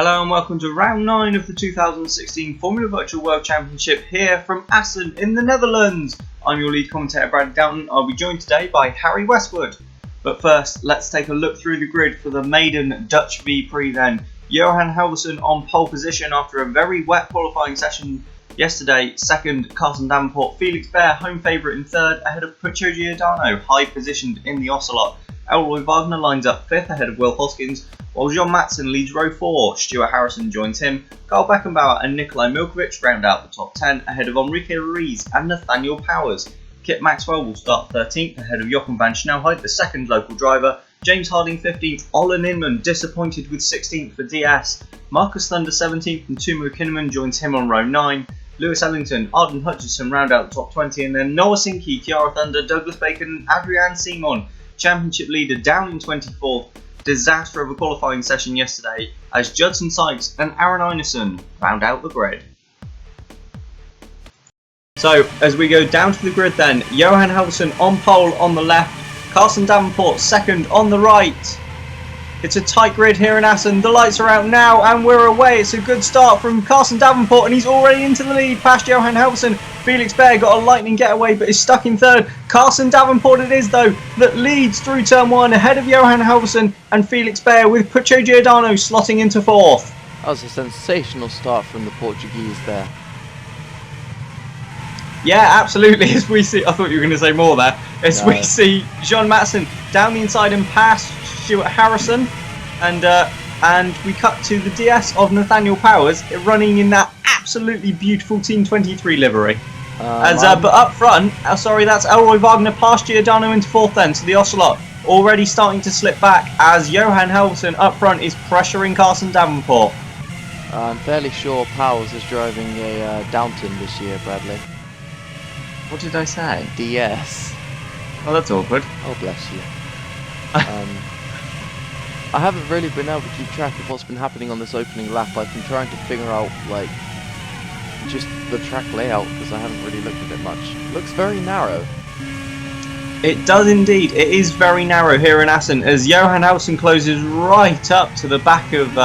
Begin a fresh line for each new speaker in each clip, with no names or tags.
Hello and welcome to round 9 of the 2016 Formula Virtual World Championship here from Assen in the Netherlands. I'm your lead commentator Brad Downton. I'll be joined today by Harry Westwood. But first, let's take a look through the grid for the maiden Dutch V-Prix then. Johan Halvosen on pole position after a very wet qualifying session yesterday. Second, Carsten Davenport. Felix Behr, home favourite in third, ahead of Puccio Giordano, high positioned in the Ocelot. Elroy Wagner lines up 5th ahead of Will Hoskins, while John Matson leads row 4. Stuart Harrison joins him. Carl Beckenbauer and Nikolai Milkovic round out the top 10 ahead of Enrique Ruiz and Nathaniel Powers. Kit Maxwell will start 13th ahead of Jochen van Snelheid, the second local driver. James Harding 15th, Olen Inman disappointed with 16th for DS. Marcus Thunder 17th and Tumo Kinnaman joins him on row 9. Lewis Ellington, Arden Hutchinson round out the top 20, and then Noah Sinke, Kiara Thunder, Douglas Bacon and Adrian Simon. Championship leader down in 24th. Disaster of a qualifying session yesterday as Judson Sykes and Aaron Einarsson round out the grid. So as we go down to the grid then, Johan Halvosen on pole on the left, Carsten Davenport second on the right. It's a tight grid here in Assen. The lights are out now and we're away. It's a good start from Carsten Davenport and he's already into the lead past Johan Halvosen. Felix Behr got a lightning getaway but is stuck in third. Carsten Davenport it is though that leads through turn 1 ahead of Johan Halvosen and Felix Behr, with Puccio Giordano slotting into 4th.
That was a sensational start from the Portuguese there.
Yeah, absolutely. As we see, I thought you were going to say more there. As we see John Matson down the inside and past Stuart Harrison, and we cut to the DS of Nathaniel Powers running in that absolutely beautiful Team 23 livery. But up front, that's Elroy Wagner past Giordano into 4th then, so the Ocelot already starting to slip back as Johan Halvosen up front is pressuring Carsten Davenport.
I'm fairly sure Powers is driving a Downton this year, Bradley.
What did I say?
DS.
Oh, that's awkward.
Oh, bless you. I haven't really been able to keep track of what's been happening on this opening lap. I've been trying to figure out, just the track layout because I haven't really looked at it much. It looks very narrow.
It does indeed. It is very narrow here in Assen as Johan Halvosen closes right up to the back of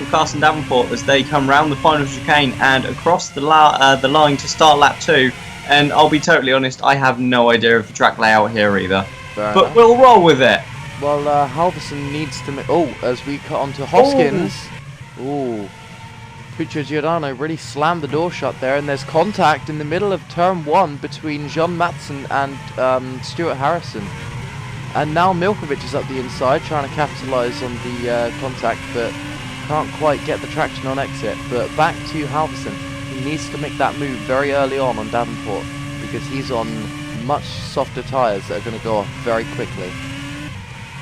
Carsten Davenport as they come round the final chicane and across the line to start lap 2. And I'll be totally honest, I have no idea of the track layout here either. But we'll roll with it.
Well, Halvosen needs to make... Oh, as we cut onto Hoskins. Ooh. Puccio Giordano really slammed the door shut there, and there's contact in the middle of turn 1 between John Matson and Stuart Harrison. And now Milkovic is up the inside trying to capitalise on the contact, but can't quite get the traction on exit. But back to Halvosen. He needs to make that move very early on Davenport because he's on much softer tyres that are going to go off very quickly.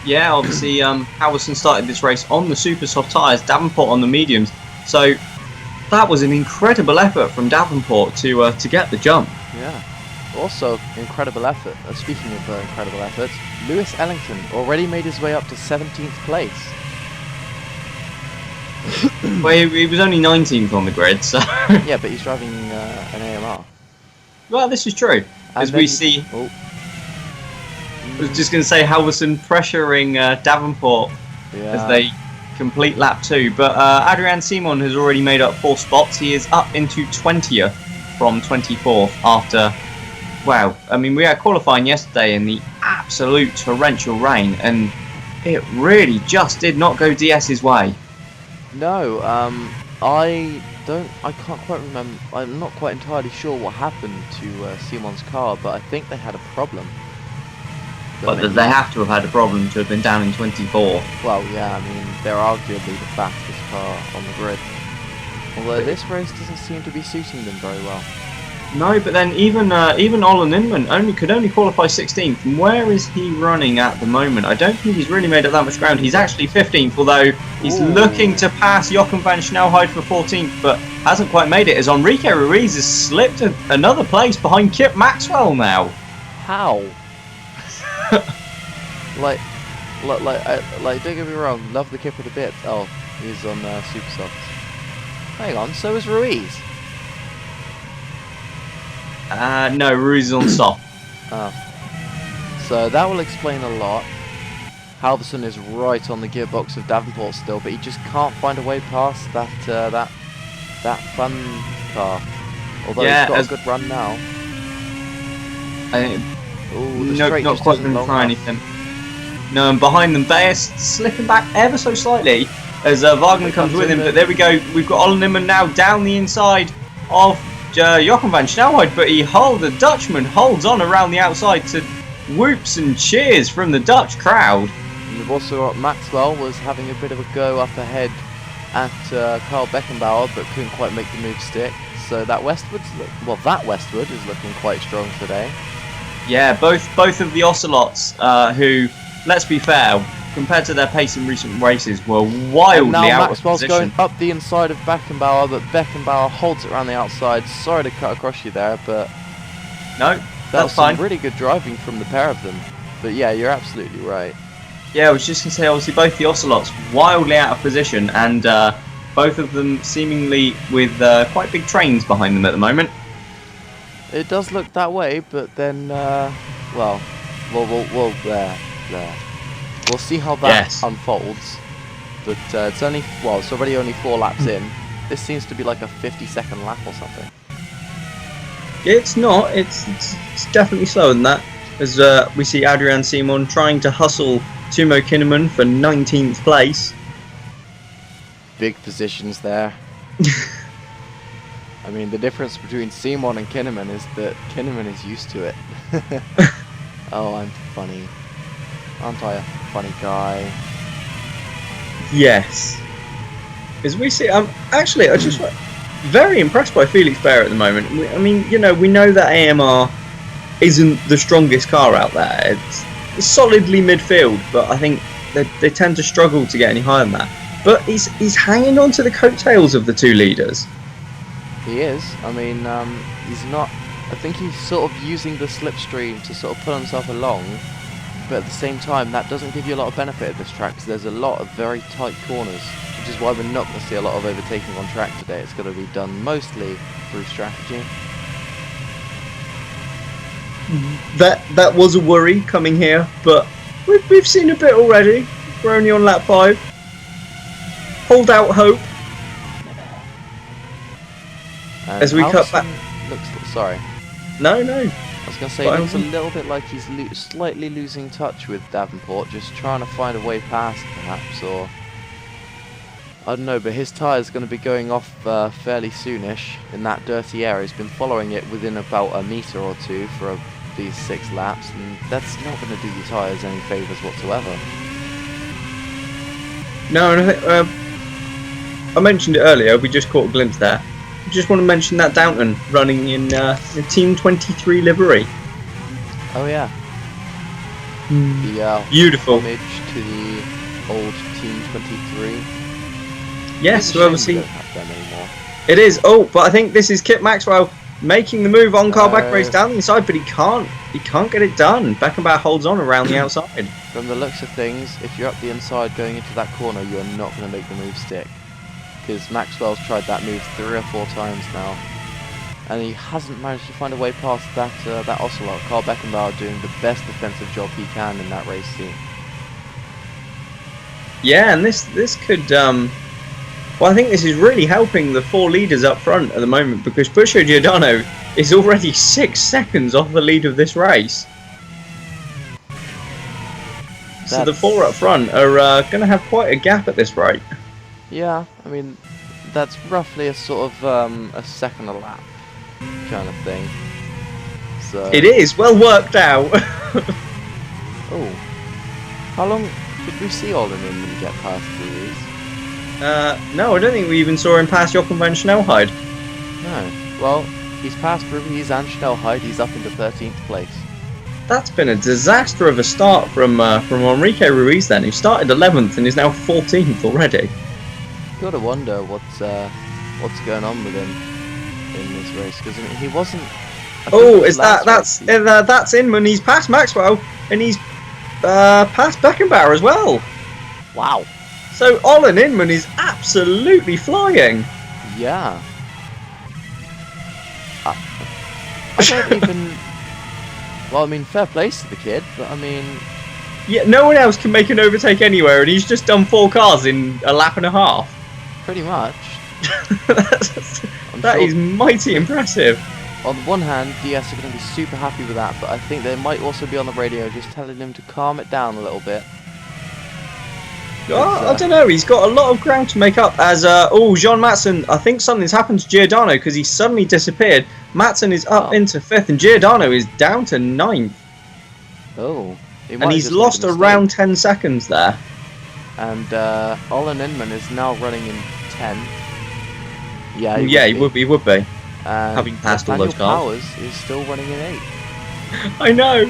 Yeah, obviously Halvosen started this race on the super soft tyres, Davenport on the mediums. So that was an incredible effort from Davenport to get the jump.
Yeah. Also, incredible effort. Speaking of incredible efforts, Lewis Ellington already made his way up to 17th place.
Well, he was only 19th on the grid, so...
Yeah, but he's driving an AMR.
Well, this is true. As we see...
Oh.
I was just going to say Halvosen pressuring Davenport as they complete lap 2. But Adrian Simon has already made up 4 spots. He is up into 20th from 24th after... Wow, I mean, we had qualifying yesterday in the absolute torrential rain, and it really just did not go DS's way.
No, I can't quite remember. I'm not quite entirely sure what happened to Simon's car, but I think they had a problem.
But they have to have had a problem to have been down in 24.
Well, yeah, I mean, they're arguably the fastest car on the grid. Although this race doesn't seem to be suiting them very well.
No, but then even Olen Inman could only qualify 16th. And where is he running at the moment? I don't think he's really made up that much ground. He's actually 15th, although he's looking to pass Jochen van Snelheid for 14th, but hasn't quite made it as Enrique Ruiz has slipped another place behind Kip Maxwell now.
How? like, don't get me wrong, love the Kipper a bit. Oh, he's on Super Softs. Hang on, so is Ruiz.
No, Ruiz is on soft.
Oh. So that will explain a lot. Halvosen is right on the gearbox of Davenport still, but he just can't find a way past that fun car. Although
Yeah,
he's got a good run now. Ooh, the straight
not
just
quite
isn't
going to
long
try
enough.
anything. No, and behind them, they're slipping back ever so slightly as Wagner comes with him. But there we go. We've got Ollenimmer now down the inside of Jochen van Snelheid, but the Dutchman holds on around the outside to whoops and cheers from the Dutch crowd.
And you've also got Maxwell was having a bit of a go up ahead at Carl Beckenbauer, but couldn't quite make the move stick. So that Westwood is looking quite strong today.
Yeah, both of the Ocelots, who, let's be fair, compared to their pace in recent races, were wildly
now
out
Maxwell's
of position.
going up the inside of Beckenbauer, but Beckenbauer holds it around the outside. Sorry to cut across you there, but
No,
that
that's
was
fine.
some really good driving from the pair of them. But yeah, you're absolutely right.
Yeah, I was just going to say, obviously, both the Ocelots wildly out of position, and both of them seemingly with quite big trains behind them at the moment.
It does look that way, but then, well, there. We'll see how that unfolds. But it's already only 4 laps in. This seems to be like a 50-second lap or something.
It's not. It's definitely slower than that. As we see Adrian Simon trying to hustle Timo Kinnaman for 19th place.
Big positions there. I mean, the difference between Simon and Kinnaman is that Kinnaman is used to it. Oh, I'm funny. Aren't I a funny guy?
Yes. As we see, actually, I just very impressed by Felix Baer at the moment. I mean, we know that AMR isn't the strongest car out there. It's solidly midfield, but I think they tend to struggle to get any higher than that. But he's hanging on to the coattails of the two leaders.
He is. I mean, he's not. I think he's sort of using the slipstream to sort of pull himself along, but at the same time, that doesn't give you a lot of benefit at this track because there's a lot of very tight corners, which is why we're not going to see a lot of overtaking on track today. It's going to be done mostly through strategy.
That was a worry coming here, but we've seen a bit already. We're only on lap 5. Hold out hope.
And
as we cut back.
Sorry.
No.
I was going to say, it looks a little bit like he's slightly losing touch with Davenport, just trying to find a way past, perhaps, or I don't know. But his tyre's going to be going off fairly soonish in that dirty area. He's been following it within about a metre or two for these 6 laps, and that's not going to do your tyres any favours whatsoever.
No, and I mentioned it earlier. We just caught a glimpse there. I just want to mention that Downton running in the Team 23 livery.
Oh yeah. The
beautiful
homage to the old Team 23.
Yes, well, obviously
we don't have them anymore.
It is. Oh, but I think this is Kip Maxwell making the move on Carl Beckenbauer down the inside, but he can't get it done. Beckenbauer holds on around the outside.
From the looks of things, if you're up the inside going into that corner, you are not going to make the move stick. Because Maxwell's tried that move 3 or 4 times now, and he hasn't managed to find a way past that Ocelot. Carl Beckenbauer doing the best defensive job he can in that race scene.
Yeah, and this could well, I think this is really helping the 4 leaders up front at the moment, because Buscio Giordano is already 6 seconds off the lead of this race. So the 4 up front are going to have quite a gap at this rate.
Yeah, I mean, that's roughly a sort of a second a lap kind of thing. So
it is well worked out.
Oh, how long did we see Ollenimmer get past these?
No, I don't think we even saw him pass Jochen van Snelheid.
No. Well, he's passed Ruiz and Snelheid. He's up into 13th place.
That's been a disaster of a start from Enrique Ruiz then, who started 11th and is now 14th already.
Gotta wonder what's going on with him in this race, because I mean, he wasn't. That's
Inman. He's passed Maxwell and he's passed Beckenbauer as well.
Wow.
So Olin Inman is absolutely flying.
Yeah. I don't even. Well, I mean, fair play to the kid, but I mean,
Yeah, no one else can make an overtake anywhere, and he's just done 4 cars in a lap and a half.
Pretty much.
That is mighty impressive.
On the one hand, DS are going to be super happy with that, but I think they might also be on the radio just telling him to calm it down a little bit.
I don't know, he's got a lot of ground to make up as, Jean Matson, I think something's happened to Giordano because he suddenly disappeared. Matson is up into 5th and Giordano is down to 9th.
Oh.
And he's lost around 10 seconds there.
And Olin Inman is now running in 10. Yeah,
he would be. Having passed all those cars.
Powers is still running in 8.
I know.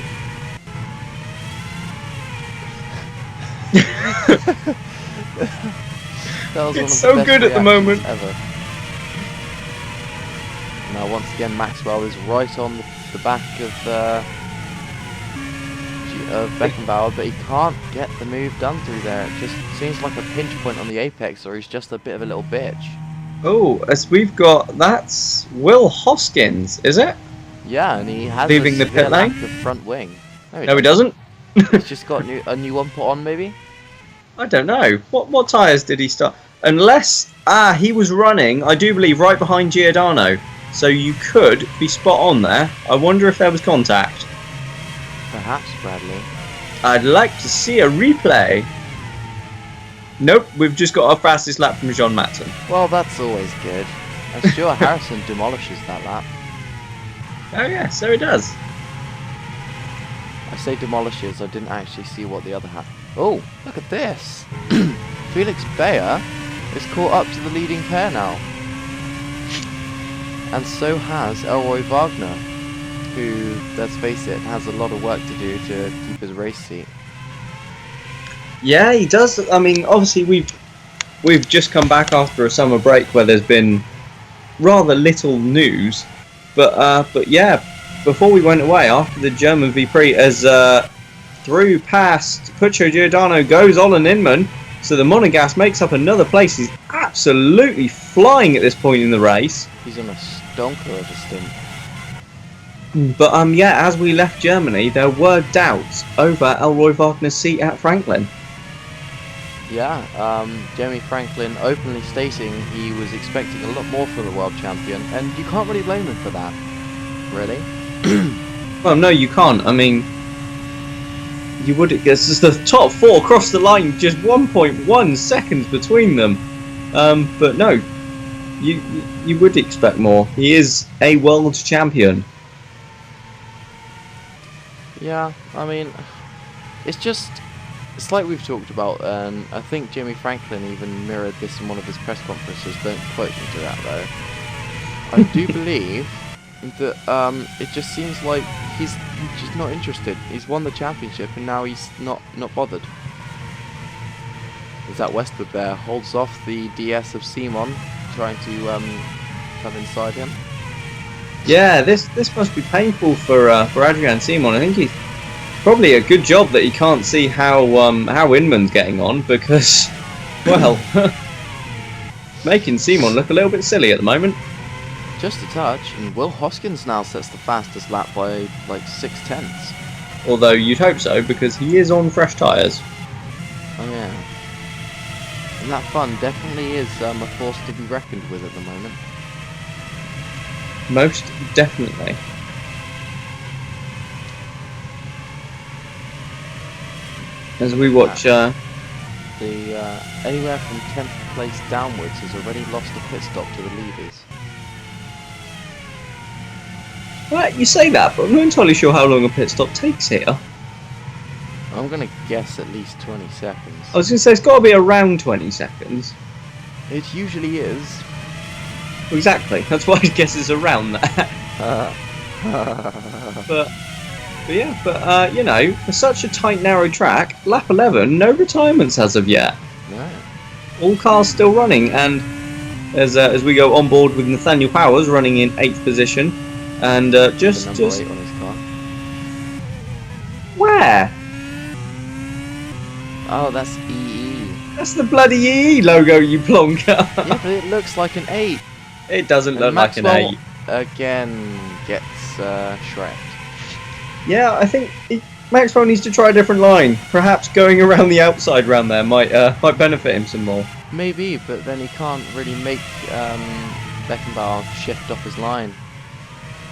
It's so good at the moment.
Ever. Now once again Maxwell is right on the back of Beckenbauer, but he can't get the move done through there. It just seems like a pinch point on the apex, or he's just a bit of a little bitch.
Oh, as we've got, that's Will Hoskins, is it?
Yeah, and he has
leaving the pit lane.
The front wing.
No, he doesn't.
He's just got a new one put on, maybe.
I don't know. What tyres did he start? Unless he was running, I do believe, right behind Giordano. So you could be spot on there. I wonder if there was contact.
Perhaps, Bradley.
I'd like to see a replay. Nope, we've just got our fastest lap from Jean Matson.
Well, that's always good. I'm sure Harrison demolishes that lap.
Oh yeah, so he does.
I say demolishes, I didn't actually see what the other had. Oh, look at this. Felix Bayer is caught up to the leading pair now. And so has Elroy Wagner, who, let's face it, has a lot of work to do to keep his race seat.
Yeah, he does. I mean, obviously we've just come back after a summer break where there's been rather little news, but yeah, before we went away after the German V-Prix, as through past Puccio Giordano goes Olin Inman, so the Monegasque makes up another place. He's absolutely flying at this point in the race.
He's on a stonker of a stint.
But yeah, as we left Germany, there were doubts over Elroy Wagner's seat at Franklin.
Yeah, Jeremy Franklin openly stating he was expecting a lot more for the world champion, and you can't really blame him for that, really.
Well, no, you can't. I mean, you would guess the top 4 crossed the line, just 1.1 seconds between them. But no, you would expect more. He is a world champion.
Yeah, I mean, it's like we've talked about, and I think Jimmy Franklin even mirrored this in one of his press conferences. Don't quote me to that though. I do believe that it just seems like he's just not interested. He's won the championship and now he's not bothered. Is that Westwood there holds off the DS of Simon, trying to come inside him?
Yeah, this must be painful for Adrian Simon. I think he's probably a good job that he can't see how Inman's getting on, because, well, making Simon look a little bit silly at the moment.
Just a touch, and Will Hoskins now sets the fastest lap by like 6/10.
Although you'd hope so, because he is on fresh tyres.
Oh yeah. And that fun definitely is a force to be reckoned with at the moment.
Most definitely. As we watch
anywhere from 10th place downwards has already lost a pit stop to the leaders.
Well, you say that, but I'm not entirely sure how long a pit stop takes here.
I'm going to guess at least 20 seconds.
I was going to say it's got to be around 20 seconds.
It usually is.
Exactly, that's why I guess it's around that. But you know, for such a tight, narrow track, lap 11, no retirements as of yet.
No.
All cars still running, and as we go on board with Nathaniel Powers running in 8th position, and just
8 on his car.
Where?
Oh, that's EE.
That's the bloody EE logo, you plonker.
Yeah, but it looks like an 8.
It doesn't look like an 8.
Again gets shreked.
Yeah, I think Maxwell needs to try a different line. Perhaps going around the outside round there might benefit him some more.
Maybe, but then he can't really make Beckenbauer shift off his line.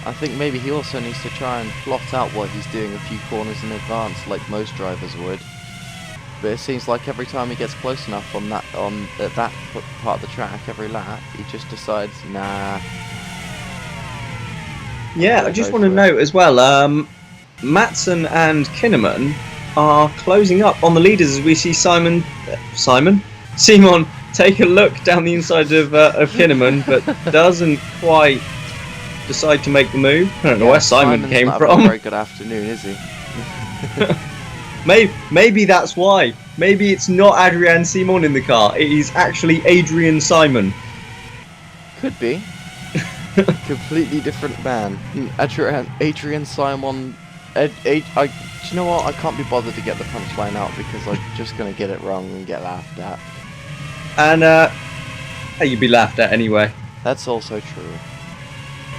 I think maybe he also needs to try and plot out what he's doing a few corners in advance, like most drivers would. But it seems like every time he gets close enough at that part of the track, every lap, he just decides, nah.
Yeah, I just want to note as well, Matson and Kinnaman are closing up on the leaders as we see Simon take a look down the inside of Kinnaman, but doesn't quite decide to make the move. I don't know where Simon came
not
from.
Having a very good afternoon, is he?
Maybe that's why. Maybe it's not Adrian Simon in the car. It is actually Adrian Simon.
Could be. Completely different man. Adrian Simon. Do you know what? I can't be bothered to get the punchline out because I'm just going to get it wrong and get laughed at.
And you'd be laughed at anyway.
That's also true.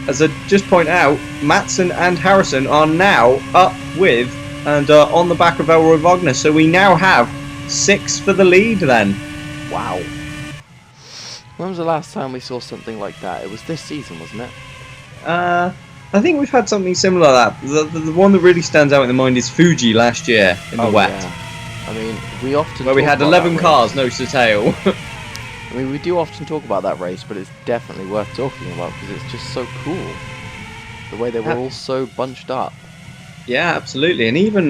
As I just point out, Matson and Harrison are now up with and on the back of Elroy Wagner. So we now have 6 for the lead then.
Wow. When was the last time we saw something like that? It was this season, wasn't it?
I think we've had something similar to that. The one that really stands out in the mind is Fuji last year in the wet.
Yeah. I mean, we often
where we had 11 cars, nose to tail.
I mean, we do often talk about that race, but it's definitely worth talking about because it's just so cool. The way they were all so bunched up.
Yeah, absolutely. And even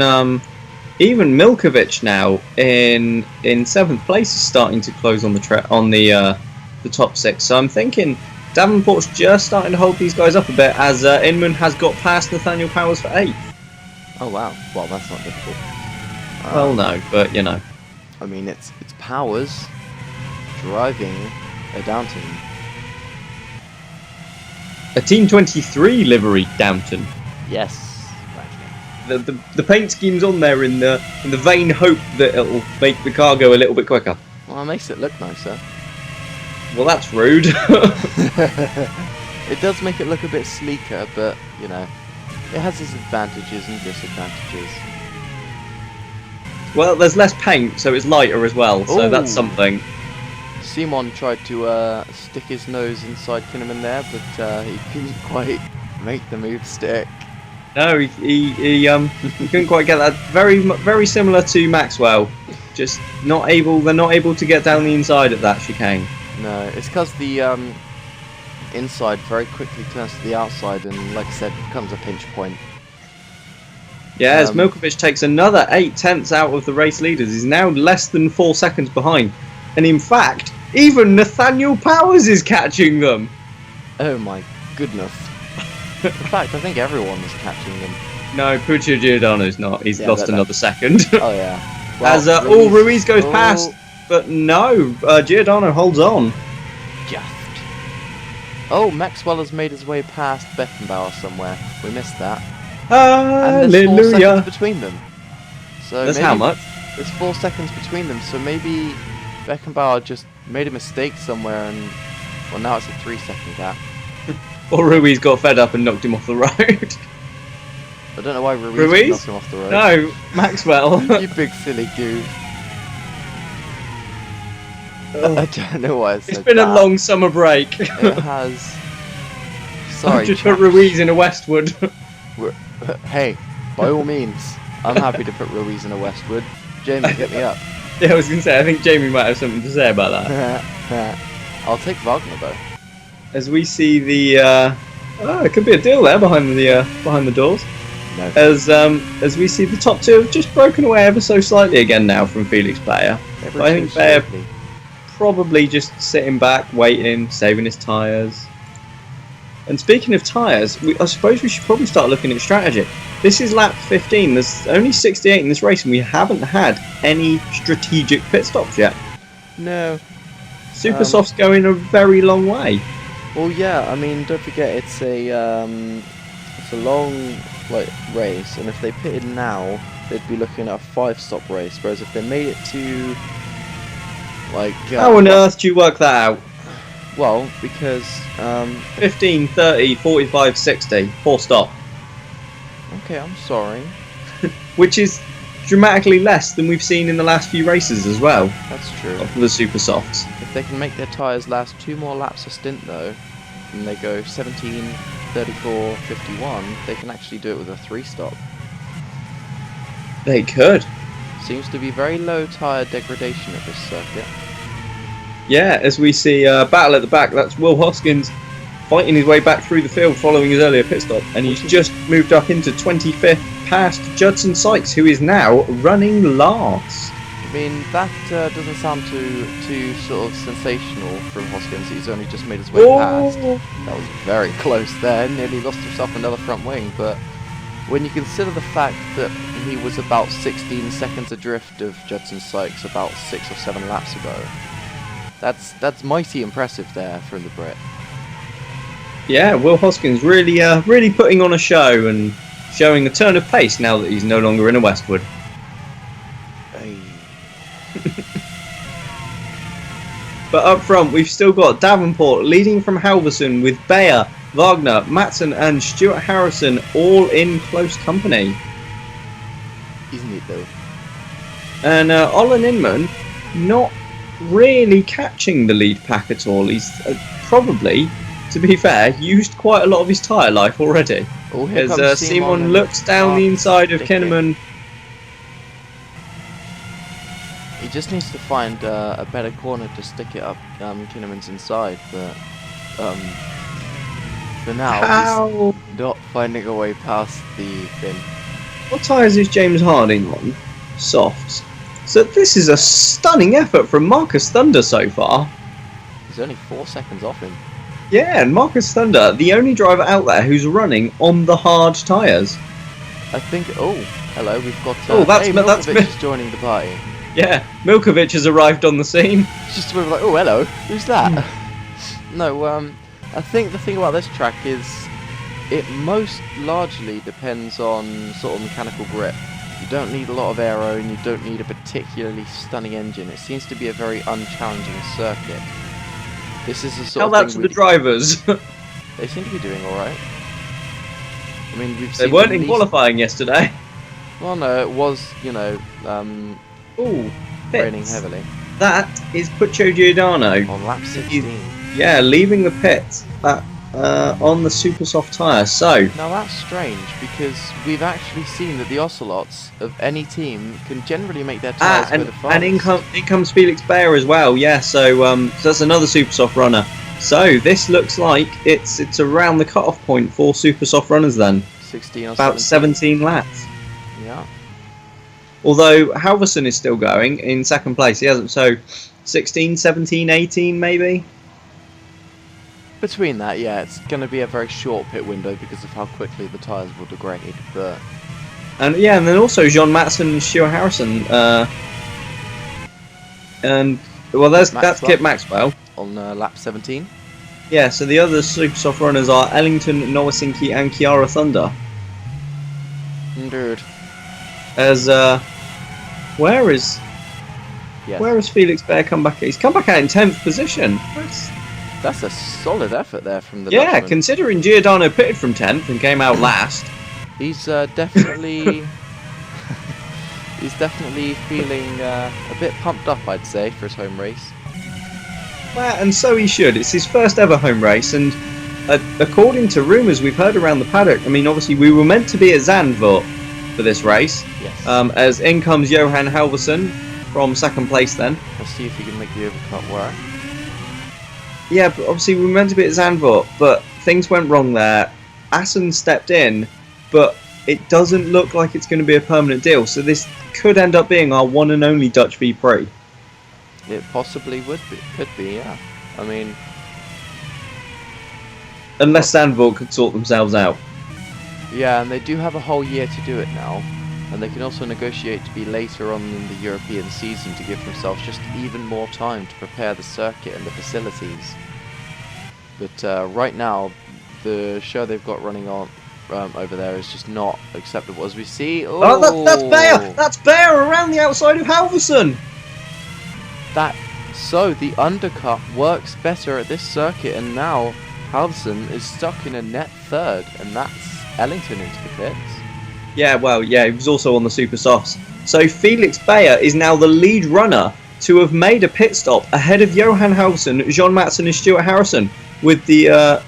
Milkovic now in 7th place is starting to close on the top 6. So I'm thinking Davenport's just starting to hold these guys up a bit as Inman has got past Nathaniel Powers for 8th.
Oh wow! Well, that's not difficult.
Well, no, but you know.
I mean, it's Powers driving a Downton.
A Team 23 livery Downton.
Yes.
The paint scheme's on there in the vain hope that it'll make the car go a little bit quicker.
Well, it makes it look nicer.
Well, that's rude.
It does make it look a bit sleeker, but you know, it has its advantages and disadvantages.
Well, there's less paint, so it's lighter as well. So that's something.
Simon tried to stick his nose inside Kinnaman there, but he couldn't quite make the move stick.
No, he couldn't quite get that. Very similar to Maxwell, just not able. They're not able to get down the inside of that chicane.
No, it's because the inside very quickly turns to the outside, and like I said, becomes a pinch point.
Yeah, as Milkovic takes another 8/10 out of the race leaders, he's now less than 4 seconds behind, and in fact, even Nathaniel Powers is catching them.
Oh my goodness. In fact, I think everyone is catching them.
No, Puccio Giordano's not. He's lost another second.
Oh yeah. Well,
as Ruiz goes past, but no, Giordano holds on.
Just. Oh, Maxwell has made his way past Beckenbauer somewhere. We missed that. And there's 4 seconds between them. So
that's how much?
There's 4 seconds between them, so maybe Beckenbauer just made a mistake somewhere, and well, now it's a 3-second gap.
Or Ruiz got fed up and knocked him off the road.
I don't know why Ruiz knocked him off the road.
No, Maxwell.
You big silly goof. I don't know why I said that.
It's been a long summer break.
It has. Sorry,
just put Ruiz in a Westwood.
Hey, by all means, I'm happy to put Ruiz in a Westwood. Jamie, hit me up.
Yeah, I was going to say, I think Jamie might have something to say about that.
I'll take Wagner though.
As we see the, it could be a deal there behind the doors.
No.
As we see the top 2 have just broken away ever so slightly again now from Felix Bayer. I think Bayer probably just sitting back, waiting, saving his tyres. And speaking of tyres, I suppose we should probably start looking at strategy. This is lap 15. There's only 68 in this race, and we haven't had any strategic pit stops yet.
No.
Super Soft's going a very long way.
Well, yeah. I mean, don't forget it's a long race, and if they pitted now, they'd be looking at a 5-stop race. Whereas if they made it to
how on earth do you work that out?
Well, because
15, 30, 45, 60, 4 stop.
Okay, I'm sorry.
which is dramatically less than we've seen in the last few races as well.
That's true.
For the super softs.
If they can make their tyres last 2 more laps a stint though, and they go 17, 34, 51, they can actually do it with a 3-stop.
They could.
Seems to be very low tyre degradation at this circuit.
Yeah, as we see battle at the back, that's Will Hoskins fighting his way back through the field following his earlier pit stop, and he's just moved up into 25th past Judson Sykes, who is now running last.
I mean, that doesn't sound too sort of sensational from Hoskins. He's only just made his way past. That was very close there, nearly lost himself another front wing, but when you consider the fact that he was about 16 seconds adrift of Judson Sykes about 6 or 7 laps ago, that's mighty impressive there from the Brit.
Yeah, Will Hoskins really putting on a show and showing a turn of pace now that he's no longer in a Westwood.
Hey.
But up front, we've still got Davenport leading from Halvosen with Bayer, Wagner, Matson and Stuart Harrison all in close company.
Isn't it though?
And Olin Inman not really catching the lead pack at all. He's probably, to be fair, used quite a lot of his tyre life already.
Oh, here
as
comes
Simon looks down the inside of Kinnaman.
He just needs to find a better corner to stick it up Kinnaman's inside, but for now he's not finding a way past the fin.
What tyres is James Harding on? Softs. So this is a stunning effort from Marcus Thunder so far.
He's only 4 seconds off him.
Yeah, and Marcus Thunder, the only driver out there who's running on the hard tyres.
I think. Oh, hello. We've got.
That's
Milkovic is joining the party.
Yeah, Milkovic has arrived on the scene.
It's just we're like, oh, hello. Who's that? No. I think the thing about this track is it most largely depends on sort of mechanical grip. You don't need a lot of aero, and you don't need a particularly stunning engine. It seems to be a very unchallenging circuit. This is the sort
Tell
of
that
thing
to the drivers.
They seem to be doing all right. I mean, we've
They
seen
weren't in qualifying yesterday.
Well, no, it was,
Ooh,
raining heavily.
That is Puccio Giordano.
On lap 16.
Yeah, leaving the pit on the super soft tyre. So
Now that's strange because we've actually seen that the Ocelots of any team can generally make their tyres go the fastest.
And in comes Felix Bayer as well. Yeah, so that's another super soft runner. So this looks like it's around the cut-off point for super soft runners then.
16 or
about 17 laps.
Yeah.
Although Halvosen is still going in second place. He hasn't. So 16, 17, 18 maybe.
Between that, yeah, it's going to be a very short pit window because of how quickly the tyres will degrade. But
and then also John Matson and Stuart Harrison. And well, that's Kip Maxwell
on lap 17.
Yeah, so the other super soft runners are Ellington, Nowasinki, and Kiara Thunder.
Dude.
As where is Felix Bayer come back? He's come back out in 10th position.
That's a solid effort there from the
Dutchman.
Dutchman.
Considering Giordano pitted from 10th and came out last.
He's definitely he's definitely feeling a bit pumped up, I'd say, for his home race.
Well, and so he should. It's his first ever home race, and according to rumours we've heard around the paddock, I mean, obviously we were meant to be at Zandvoort for this race.
Yes.
As in comes Johan Halvosen from second place then.
We'll see if he can make the overcut work.
Yeah, but obviously we were meant to be at Zandvoort, but things went wrong there. Assen stepped in, but it doesn't look like it's going to be a permanent deal, so this could end up being our one and only Dutch V-Prix.
It possibly could be, yeah. I mean,
unless Zandvoort could sort themselves out.
Yeah, and they do have a whole year to do it now, and they can also negotiate to be later on in the European season to give themselves just even more time to prepare the circuit and the facilities. But right now, the show they've got running on over there is just not acceptable. As we see,
that's Bayer. That's Bayer around the outside of Halvosen.
So the undercut works better at this circuit, and now Halvosen is stuck in a net third, and that's Ellington into the pits.
Yeah, well, yeah, he was also on the Super Softs. So Felix Bayer is now the lead runner to have made a pit stop ahead of Johan Halvosen, John Matson and Stuart Harrison, with the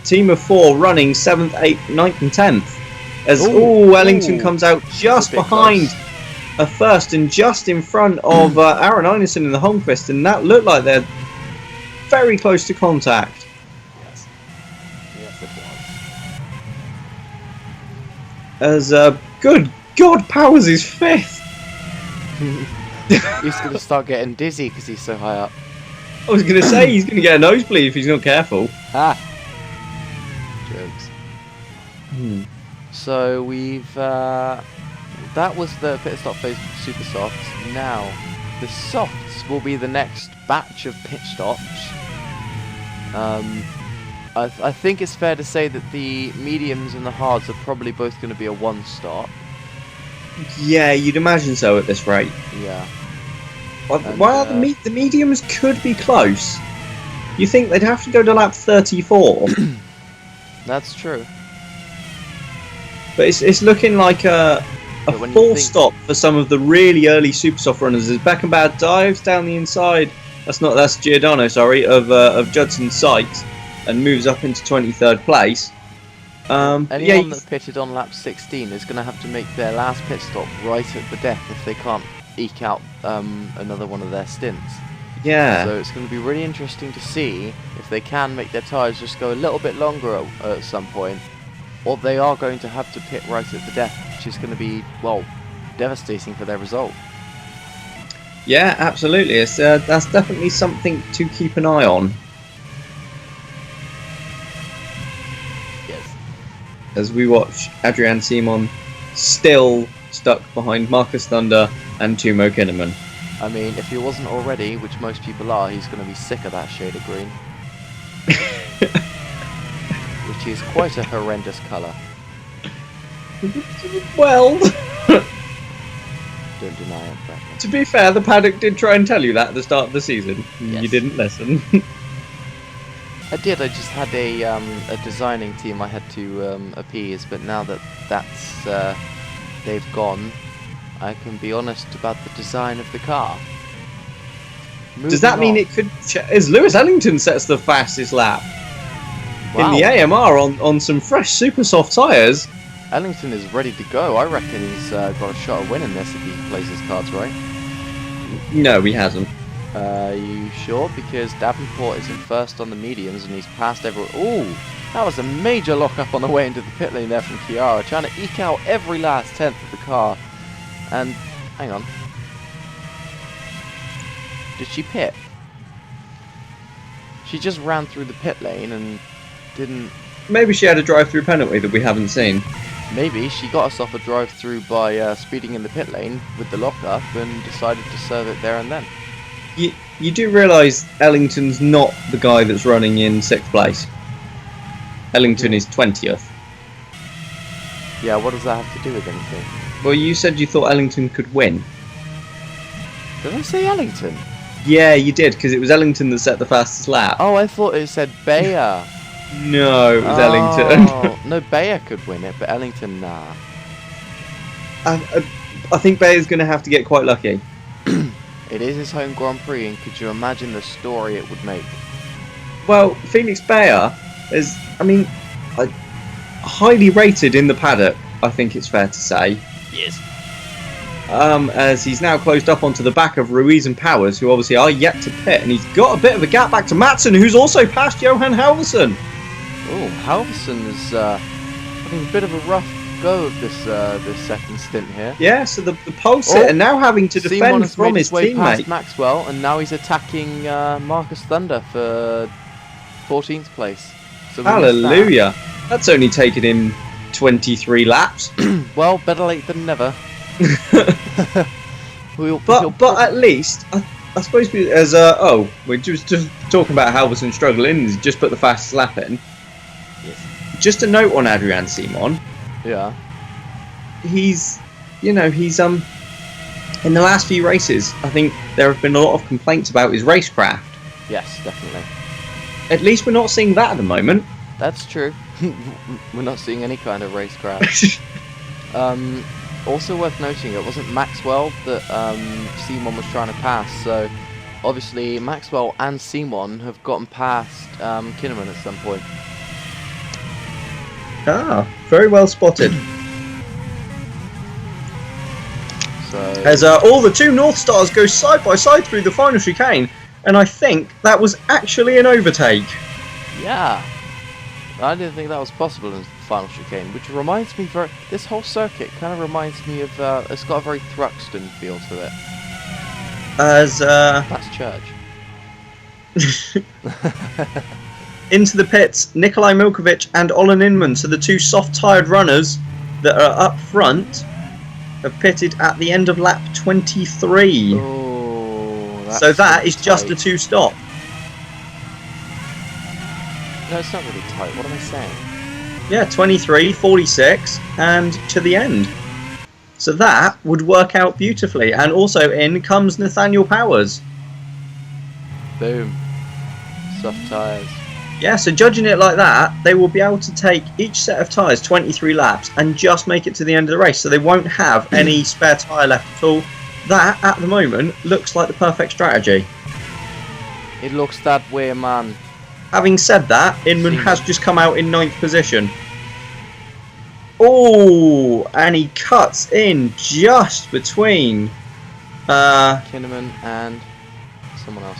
team of 4 running 7th, 8th, 9th and 10th. As Ellington comes out just behind a first and just in front of Aaron Einarson in the Holmquist, and that looked like they're very close to contact.
Yes. Yes, it was.
As good God, Powers is 5th.
He's going to start getting dizzy because he's so high up.
I was going to say he's going to get a nosebleed if he's not careful.
Jokes. So we've that was the pit stop phase for Super Softs. Now the softs will be the next batch of pit stops. I think it's fair to say that the mediums and the hards are probably both going to be a 1-stop.
Yeah, you'd imagine so at this rate.
Yeah.
Well, the mediums could be close. You think they'd have to go to lap 34?
That's true.
But it's looking like a full stop for some of the really early Super Soft runners. As Beckenbauer dives down the inside, that's Giordano, sorry, of Judson's sight, and moves up into 23rd place.
Anyone that pitted on lap 16 is going to have to make their last pit stop right at the death if they can't eke out another one of their stints.
Yeah.
So it's going to be really interesting to see if they can make their tyres just go a little bit longer at some point, or they are going to have to pit right at the death, which is going to be, well, devastating for their result.
Yeah, absolutely. It's, that's definitely something to keep an eye on.
Yes.
As we watch Adrian Simon still stuck behind Marcus Thunder and Tumo Kinnaman.
I mean, if he wasn't already, which most people are, he's going to be sick of that shade of green. Which is quite a horrendous colour.
Well,
don't deny it, but
to be fair, the paddock did try and tell you that at the start of the season.
Yes.
You didn't listen.
I did. I just had a designing team I had to appease, but now that they've gone, I can be honest about the design of the car.
Does that mean it could... As Lewis Ellington sets the fastest lap in the AMR on some fresh super soft tyres?
Ellington is ready to go. I reckon he's got a shot of winning this if he plays his cards right.
No, he hasn't.
You sure? Because Davenport is in first on the mediums and he's passed everyone. Ooh, that was a major lock-up on the way into the pit lane there from Chiara, trying to eke out every last tenth of the car. And, hang on. Did she pit? She just ran through the pit lane and didn't...
Maybe she had a drive-through penalty that we haven't seen.
Maybe she got us off a drive-through by speeding in the pit lane with the lock-up and decided to serve it there and then.
You do realise Ellington's not the guy that's running in 6th place. Ellington is 20th.
Yeah, what does that have to do with anything?
Well, you said you thought Ellington could win.
Did I say Ellington?
Yeah, you did, because it was Ellington that set the fastest lap.
Oh, I thought it said Bayer.
No, it was Ellington.
No, Bayer could win it, but Ellington, nah.
I think Bayer's going to have to get quite lucky.
It is his home Grand Prix, and could you imagine the story it would make?
Well, Felix Bayer is, I mean, highly rated in the paddock, I think it's fair to say.
Yes.
As he's now closed up onto the back of Ruiz and Powers, who obviously are yet to pit, and he's got a bit of a gap back to Matson, who's also passed Johan Halvosen.
Oh, Halvosen is having a bit of a rough go of this second stint here.
Yeah, so the pole sitter now having to defend from his
way
teammate.
Past Maxwell, and now he's attacking Marcus Thunder for 14th place. So
hallelujah! That's only taken him 23 laps.
Well, better late than never.
But at least I suppose we're just talking about Halvosen struggling. He's just put the fastest lap in.
Yes.
Just a note on Adrian Simon.
Yeah.
He's in the last few races, I think there have been a lot of complaints about his racecraft.
Yes, definitely.
At least we're not seeing that at the moment.
That's true. We're not seeing any kind of racecraft. Also worth noting, it wasn't Maxwell that Simon was trying to pass, so obviously Maxwell and Simon have gotten past Kinnaman at some point.
Ah, very well spotted.
So
As all the two North Stars go side by side through the final chicane, and I think that was actually an overtake.
yeah, I didn't think that was possible in the final chicane, which reminds me this whole circuit kind of reminds me of it's got a very Thruxton feel to it.
As
That's church.
into the pits, Nikolai Milkovic and Olin Inman, so the two soft-tired runners that are up front, have pitted at the end of lap 23.
Oh,
So that is just
tight.
a two-stop.
No, it's not really tight. What am I saying?
Yeah, 23, 46, and to the end. So that would work out beautifully. And also in comes Nathaniel Powers.
Boom. Soft tyres.
Yeah, so judging it like that, they will be able to take each set of tyres 23 laps and just make it to the end of the race. So they won't have any spare tyre left at all. That, at the moment, looks like the perfect strategy.
It looks that way, man.
Having said that, Inman has just come out in 9th position. Oh, and he cuts in just between
Kinnaman and someone else.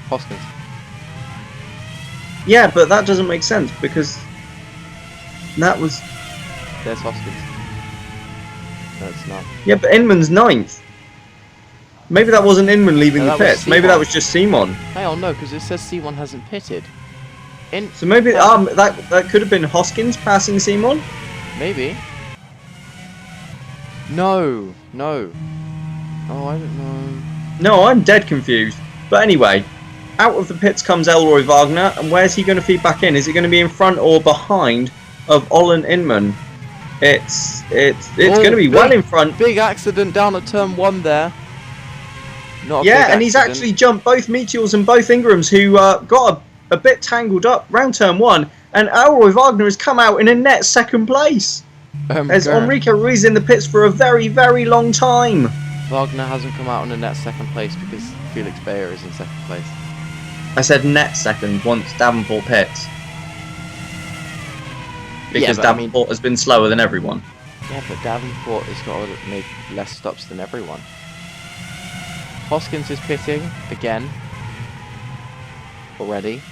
Hoskins.
yeah, but that doesn't make sense because that was
There's Hoskins. No, it's not.
yeah, but Inman's 9th. Maybe that wasn't Inman leaving
No,
the
that was
pits. Maybe
Simon.
that was just Simon.
Hang on, no, because it says C1 hasn't pitted.
So maybe that could have been Hoskins passing Simon.
Maybe. No. Oh, I don't know.
No, I'm dead confused. But anyway, out of the pits comes Elroy Wagner, and where's he going to feed back in? Is it going to be in front or behind of Olin Inman? It's going to be well in front.
Big accident down at turn 1 there. Not a
Yeah,
big
and he's
accident.
actually jumped both Meteors and both Ingrams, who got a bit tangled up round turn 1, and Elroy Wagner has come out in a net second place. As
Gareth,
Enrique Ruiz in the pits for a very, very long time.
Wagner hasn't come out in a net second place because Felix Bayer is in second place.
I said net second once Davenport pits. Because
but I mean-
Davenport has been slower than everyone.
Yeah, but Davenport has got to make less stops than everyone. Hoskins is pitting again. Already.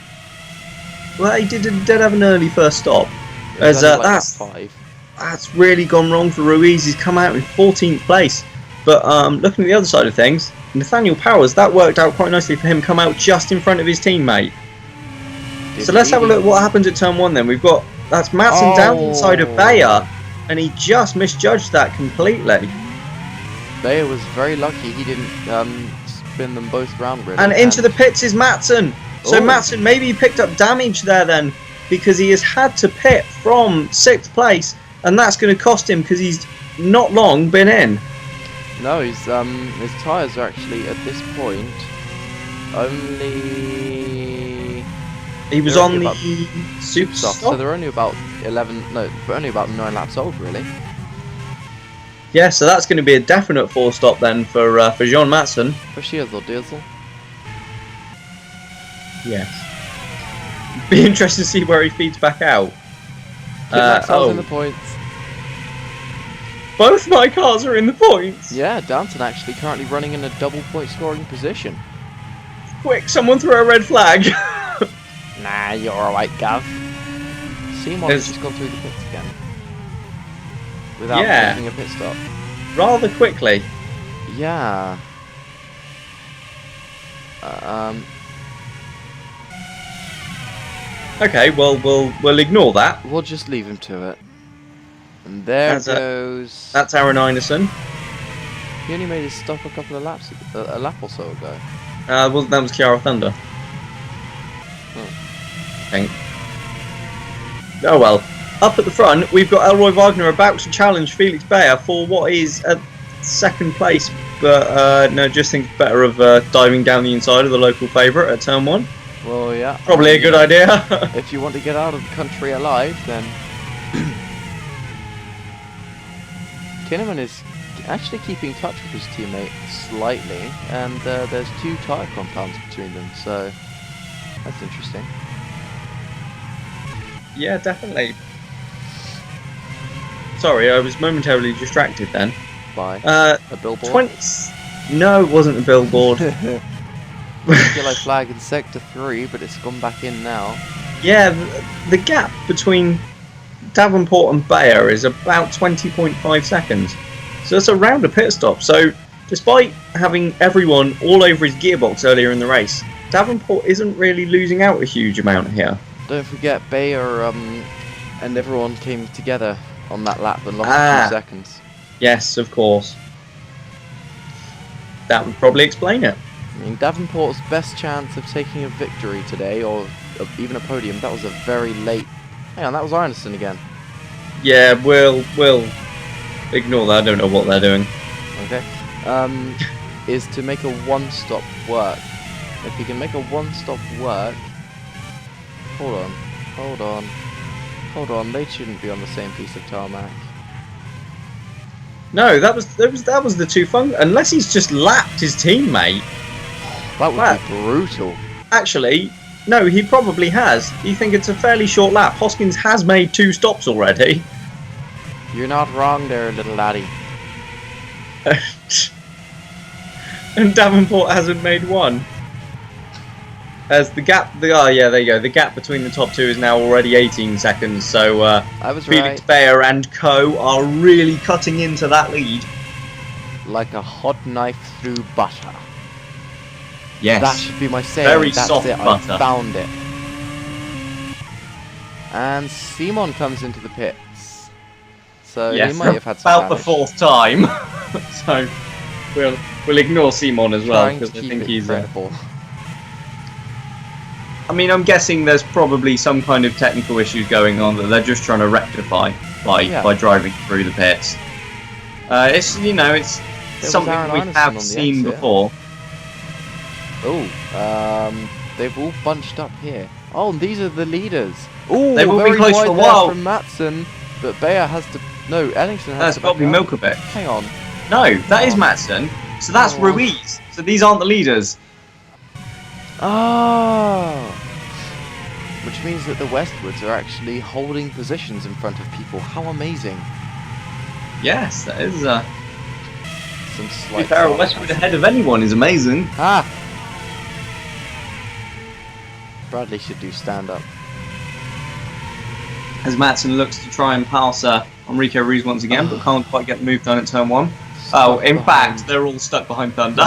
Well, he did have an early first stop.
It's
As
only like
that's
5.
that's really gone wrong for Ruiz. He's come out in 14th place. But looking at the other side of things, Nathaniel Powers, that worked out quite nicely for him. Come out just in front of his teammate. So let's have a look at what happens at turn 1 then. We've got that's Madsen down inside of Bayer, and he just misjudged that completely.
Bayer was very lucky he didn't spin them both round really.
And into the pits is Madsen. So
Oh.
Madsen, maybe he picked up damage there then, because he has had to pit from 6th place, and that's going to cost him because he's not long been in.
No, his tyres are actually at this point only
He was
They're
on
only
the
about
super
soft, so
stop.
they're only about 9 laps old really.
Yeah, so that's going to be a definite 4-stop then for Jean Madsen.
Verschiedel Diesel.
Yes. Be interested to see where he feeds back out.
Maxwell's in the points.
Both my cars are in the points.
Yeah, Downton actually currently running in a double point scoring position.
Quick, someone throw a red flag.
Nah, you're alright, Gav. Simon has
There's-
just gone through the pits again. Without
Yeah.
making a pit stop.
Rather quickly.
Yeah.
Okay, well we'll ignore that.
We'll just leave him to it. And there goes...
That's Aaron Einerson.
He only made his stop a couple of laps, a lap or so ago.
That was Kiara Thunder.
Oh.
I think. Oh well. Up at the front, we've got Elroy Wagner about to challenge Felix Bayer for what is a 2nd place, but no, just think better of diving down the inside of the local favourite at turn 1.
Well, yeah.
Probably a good idea.
If you want to get out of the country alive, then Kinnaman is actually keeping touch with his teammate slightly, and there's 2 tyre compounds between them, so that's interesting.
Yeah, definitely. Sorry, I was momentarily distracted then.
By a billboard?
No, it wasn't a billboard.
Yellow flag in Sector 3, but it's gone back in now.
Yeah, the gap between Davenport and Bayer is about 20.5 seconds. So that's around a pit stop. So despite having everyone all over his gearbox earlier in the race, Davenport isn't really losing out a huge amount here.
Don't forget, Bayer and everyone came together on that lap and lost a few seconds.
Yes, of course. That would probably explain it.
I mean, Davenport's best chance of taking a victory today, or even a podium, that was a very late... Hang on, that was Arneson again.
Yeah, we'll ignore that. I don't know what they're doing.
Okay. Is to make a one-stop work. If you can make a one-stop work... Hold on, they shouldn't be on the same piece of tarmac.
No, that was the two fun. Unless he's just lapped his teammate.
That would be brutal.
Actually, no, he probably has. You think it's a fairly short lap? Hoskins has made 2 stops already.
You're not wrong there, little laddie.
And Davenport hasn't made 1. As the gap, yeah, there you go. The gap between the top 2 is now already 18 seconds. So
I was
Felix
right.
Bayer and co are really cutting into that lead.
Like a hot knife through butter.
Yes.
That should be my saying.
Very
That's
soft
it.
butter.
I found it. And Simon comes into the pits. So
Yes,
he might have had some
about
damage.
the 4th time. So we'll ignore Simon as well
Trying
because
to
I
keep
think
it
he's.
credible.
I mean, I'm guessing there's probably some kind of technical issues going on that they're just trying to rectify by driving through the pits. It's something
Aaron
we
Arneson
have
on the
seen
exit.
before.
Oh, they've all bunched up here. Oh, and these are the leaders. Oh,
They've all been
very
close
wide
for a
there
while.
from Matson, but Bayer has to. No, Ellington has
That's
to.
got to be
back up.
Milkovic.
Hang on.
No, that is Matson. So that's
Oh.
Ruiz. So these aren't the leaders.
Oh. Which means that the Westwoods are actually holding positions in front of people. How amazing!
Yes, that is.
Some
To be
slight.
fair, Westwood ahead of anyone is amazing.
Ah. Bradley should do stand up.
As Matson looks to try and pass Enrique Ruiz once again, but can't quite get the move done at turn 1. Oh, in
behind
fact, they're all stuck behind Thunder.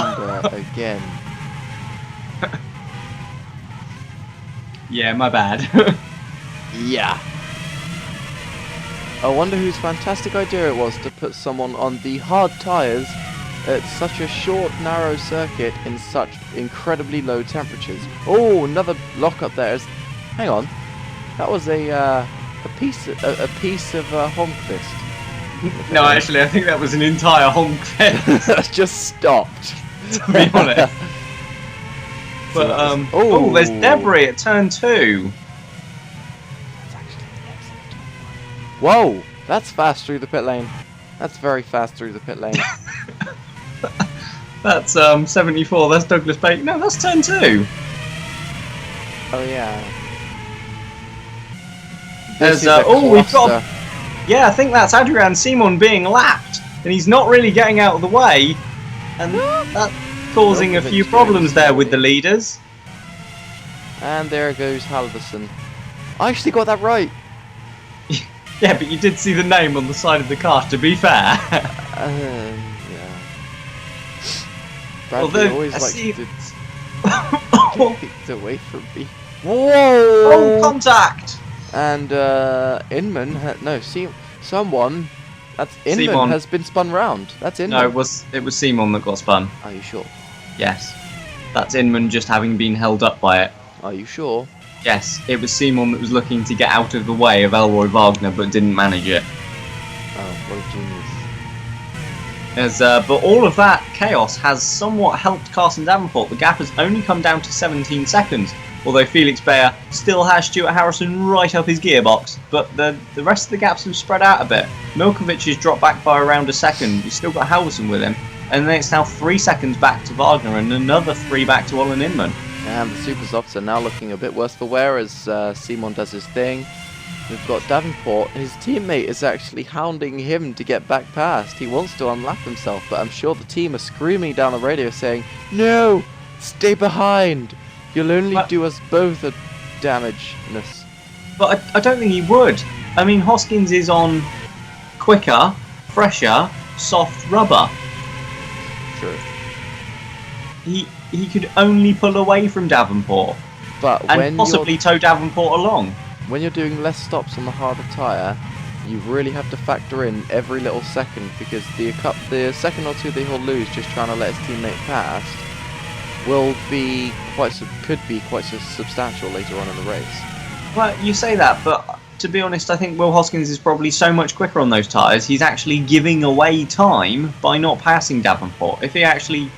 Again.
Yeah, my bad.
Yeah. I wonder whose fantastic idea it was to put someone on the hard tyres at such a short, narrow circuit in such incredibly low temperatures. Oh, another lock up there. Hang on, that was a piece of Holmqvist.
No, actually, I think that was an entire honk fence,
That's just stopped.
to be honest. But there's debris at turn 2.
Whoa, that's fast through the pit lane. That's very fast through the pit lane.
That's 74. That's Douglas Bate. No, that's turn 2.
Oh yeah.
There's
This is a
we've got.
cluster.
Yeah, I think that's Adrian Simon being lapped, and he's not really getting out of the way, and that's causing a few problems there with the leaders.
And there goes Halvosen. I actually got that right.
Yeah, but you did see the name on the side of the car, to be fair.
Yeah. Bradley
Although,
always
I
likes
see-
to
Oh,
take it away from me. Whoa!
contact!
And Inman, someone. That's Inman
Simon.
has been spun round. That's Inman.
No, it was Simon that got spun.
Are you sure?
Yes. That's Inman just having been held up by it.
Are you sure?
Yes, it was Simon that was looking to get out of the way of Elroy Wagner, but didn't manage it.
Oh, what a genius.
But all of that chaos has somewhat helped Carson Davenport. The gap has only come down to 17 seconds. although Felix Bayer still has Stuart Harrison right up his gearbox, but the rest of the gaps have spread out a bit. Milkovic has dropped back by around a second, he's still got Halvosen with him, and then it's now 3 seconds back to Wagner and another 3 back to Olin Inman.
And the super softs are now looking a bit worse for wear as Simon does his thing. We've got Davenport, his teammate is actually hounding him to get back past. He wants to unlap himself, but I'm sure the team are screaming down the radio saying, "No! Stay behind! You'll only do us both a damageness."
But I don't think he would. I mean, Hoskins is on quicker, fresher, soft rubber.
True.
He could only pull away from Davenport.
But
and possibly tow Davenport along.
When you're doing less stops on the harder tyre, you really have to factor in every little second, because the second or two that he'll lose just trying to let his teammate past could be quite substantial later on in the race.
Well, you say that, but to be honest, I think Will Hoskins is probably so much quicker on those tyres, he's actually giving away time by not passing Davenport. If he actually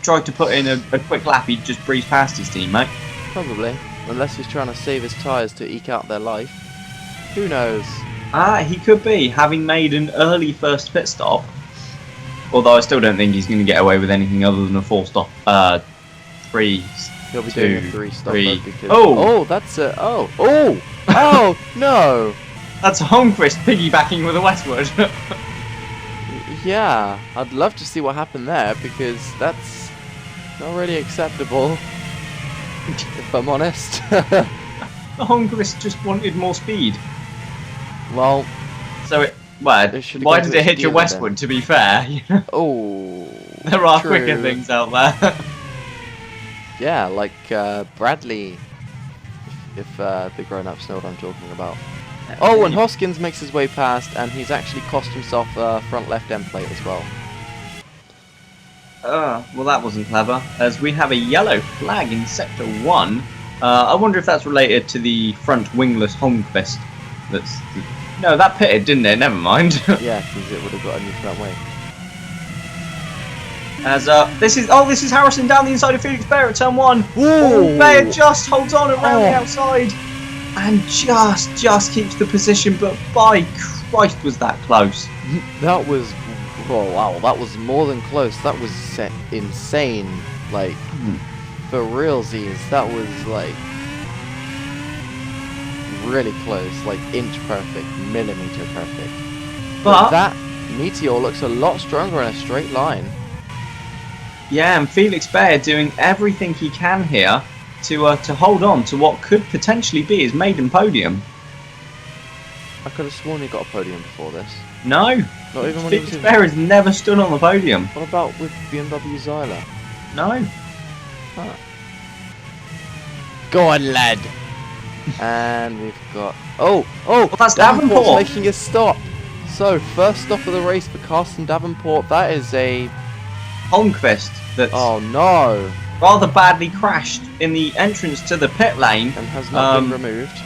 tried to put in a quick lap, he'd just breeze past his teammate.
Probably. Unless he's trying to save his tyres to eke out their life. Who knows?
He could be, having made an early first pit stop. Although I still don't think he's going to get away with anything other than a 3.
He'll be doing a 3-stopper because...
Oh!
That's a... Oh, no!
That's Holmquist piggybacking with a Westwood.
Yeah, I'd love to see what happened there, because that's not really acceptable. If I'm honest.
Holmquist just wanted more speed.
Well,
why did it hit your Westwood, to be fair?
Oh,
there are
true.
quicker things out there.
Yeah, like Bradley, if the grown-ups know what I'm talking about. Oh, and Hoskins makes his way past, and he's actually cost himself a front left end plate as well.
Well, that wasn't clever, as we have a yellow flag in Sector 1. I wonder if that's related to the front wingless Holmquist. No, that pitted, didn't it? Never mind.
Yeah, because it would have got a new front wing.
As this is Harrison down the inside of Felix Bayer at turn 1.
Ooh.
Bayer just holds on around the outside and just keeps the position, but by Christ was that close.
That was... Oh wow, that was more than close. That was insane. Like, for realsies, that was like really close, like inch perfect, millimeter perfect. But that Meteor looks a lot stronger in a straight line.
Yeah, and Felix Bayer doing everything he can here to hold on to what could potentially be his maiden podium.
I could have sworn he got a podium before this.
No,
not even when
Felix Bayer has never stood on the podium.
What about with BMW Zyla?
No.
Huh. Go on, lad. And we've got well,
that's
Davenport's
Davenport
making a stop. So first stop of the race for Carsten Davenport. That is a
Holmquist that's
no,
rather badly crashed in the entrance to the pit lane
and has not been removed.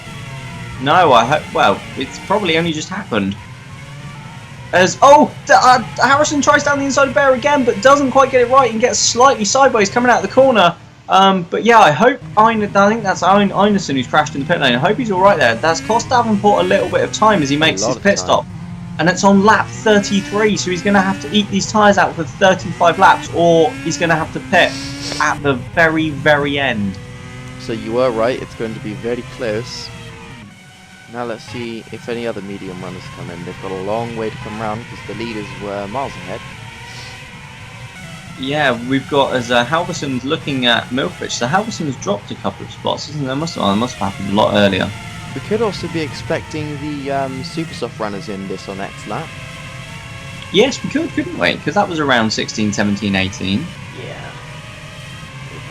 No, I hope. Well, it's probably only just happened. As Harrison tries down the inside of Bayer again, but doesn't quite get it right and gets slightly sideways coming out of the corner. But yeah, I think that's Einarsson who's crashed in the pit lane. I hope he's all right there. That's cost Davenport a little bit of time as he makes his pit stop, and it's on lap 33. So he's going to have to eat these tyres out for 35 laps, or he's going to have to pit at the very, very end.
So you were right. It's going to be very close. Now let's see if any other medium runners come in. They've got a long way to come round because the leaders were miles ahead.
Yeah, we've got as Halvosen's looking at Milkovic. So Halvosen has dropped a couple of spots, isn't there? Must have happened a lot earlier.
We could also be expecting the super soft runners in this on X lap.
Yes, we could, couldn't we? Because that was around 16, 17, 18.
Yeah, it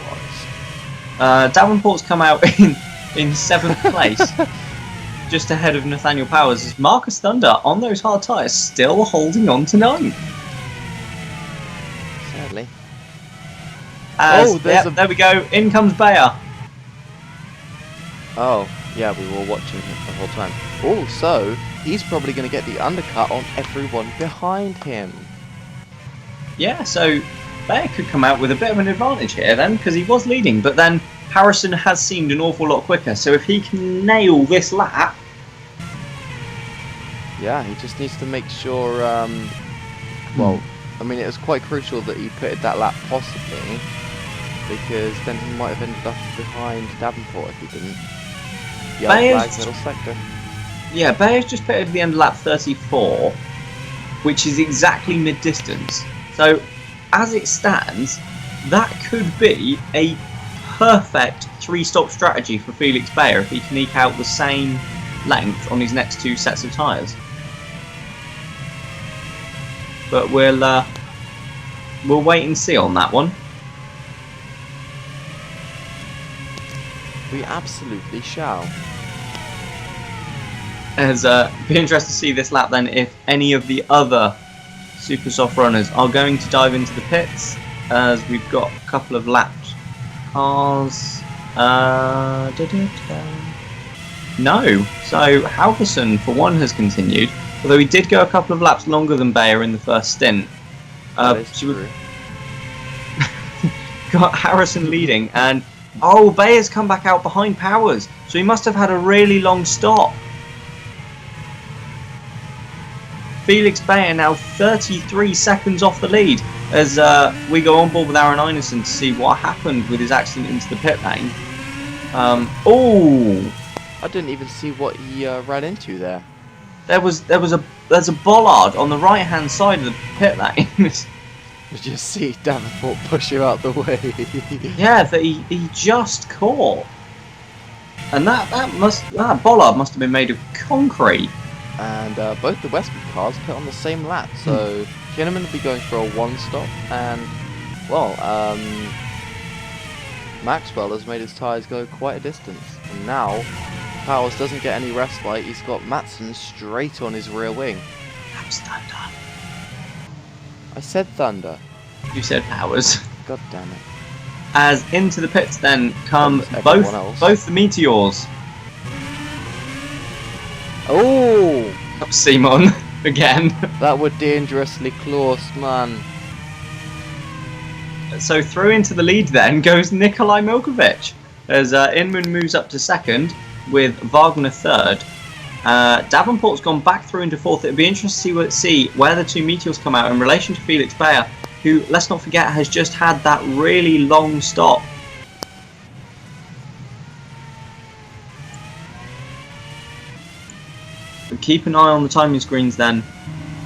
was.
Davenport's come out in 7th place. Just ahead of Nathaniel Powers, as Marcus Thunder on those hard tyres still holding on to 9th.
Sadly.
There we go, in comes Bayer.
Oh, yeah, we were watching him the whole time. Oh, so he's probably going to get the undercut on everyone behind him. Yeah,
so Bayer could come out with a bit of an advantage here then, because he was leading, but then Harrison has seemed an awful lot quicker, so if he can nail this lap...
Yeah, he just needs to make sure, well, I mean, it was quite crucial that he pitted that lap possibly, because then he might have ended up behind Davenport if he didn't. Yeah, flag middle sector.
Yeah, Bayer's just pitted at the end of lap 34, which is exactly mid-distance. So, as it stands, that could be a perfect 3-stop strategy for Felix Bayer if he can eke out the same length on his next 2 sets of tyres. But we'll wait and see on that one.
We absolutely shall.
As be interested to see this lap then if any of the other super soft runners are going to dive into the pits, as we've got a couple of lapped cars. No, so Halvosen for one has continued, although he did go a couple of laps longer than Bayer in the first stint.
That is true.
Got Harrison leading, and oh, Bayer's come back out behind Powers, so he must have had a really long stop. Felix Bayer now 33 seconds off the lead as we go on board with Aaron Einerson to see what happened with his accident into the pit lane. Oh,
I didn't even see what he ran into there.
There's a bollard on the right hand side of the pit lane.
Did you see Davenport push him out the way?
Yeah, that he just caught, and that bollard must have been made of concrete.
And both the Westwood cars put on the same lap, so Kinnaman will be going for a 1-stop, and well, Maxwell has made his tyres go quite a distance, and now Powers doesn't get any respite. He's got Matson straight on his rear wing.
That's Thunder.
I said Thunder.
You said Powers.
God damn it.
As into the pits then come both the Meteors.
Oh!
Simon again.
That were dangerously close, man.
So through into the lead then goes Nikolai Milkovic as Inman moves up to second with Wagner third. Davenport's gone back through into fourth. It'd be interesting to see where the two Meteors come out in relation to Felix Bayer, who, let's not forget, has just had that really long stop. But keep an eye on the timing screens then.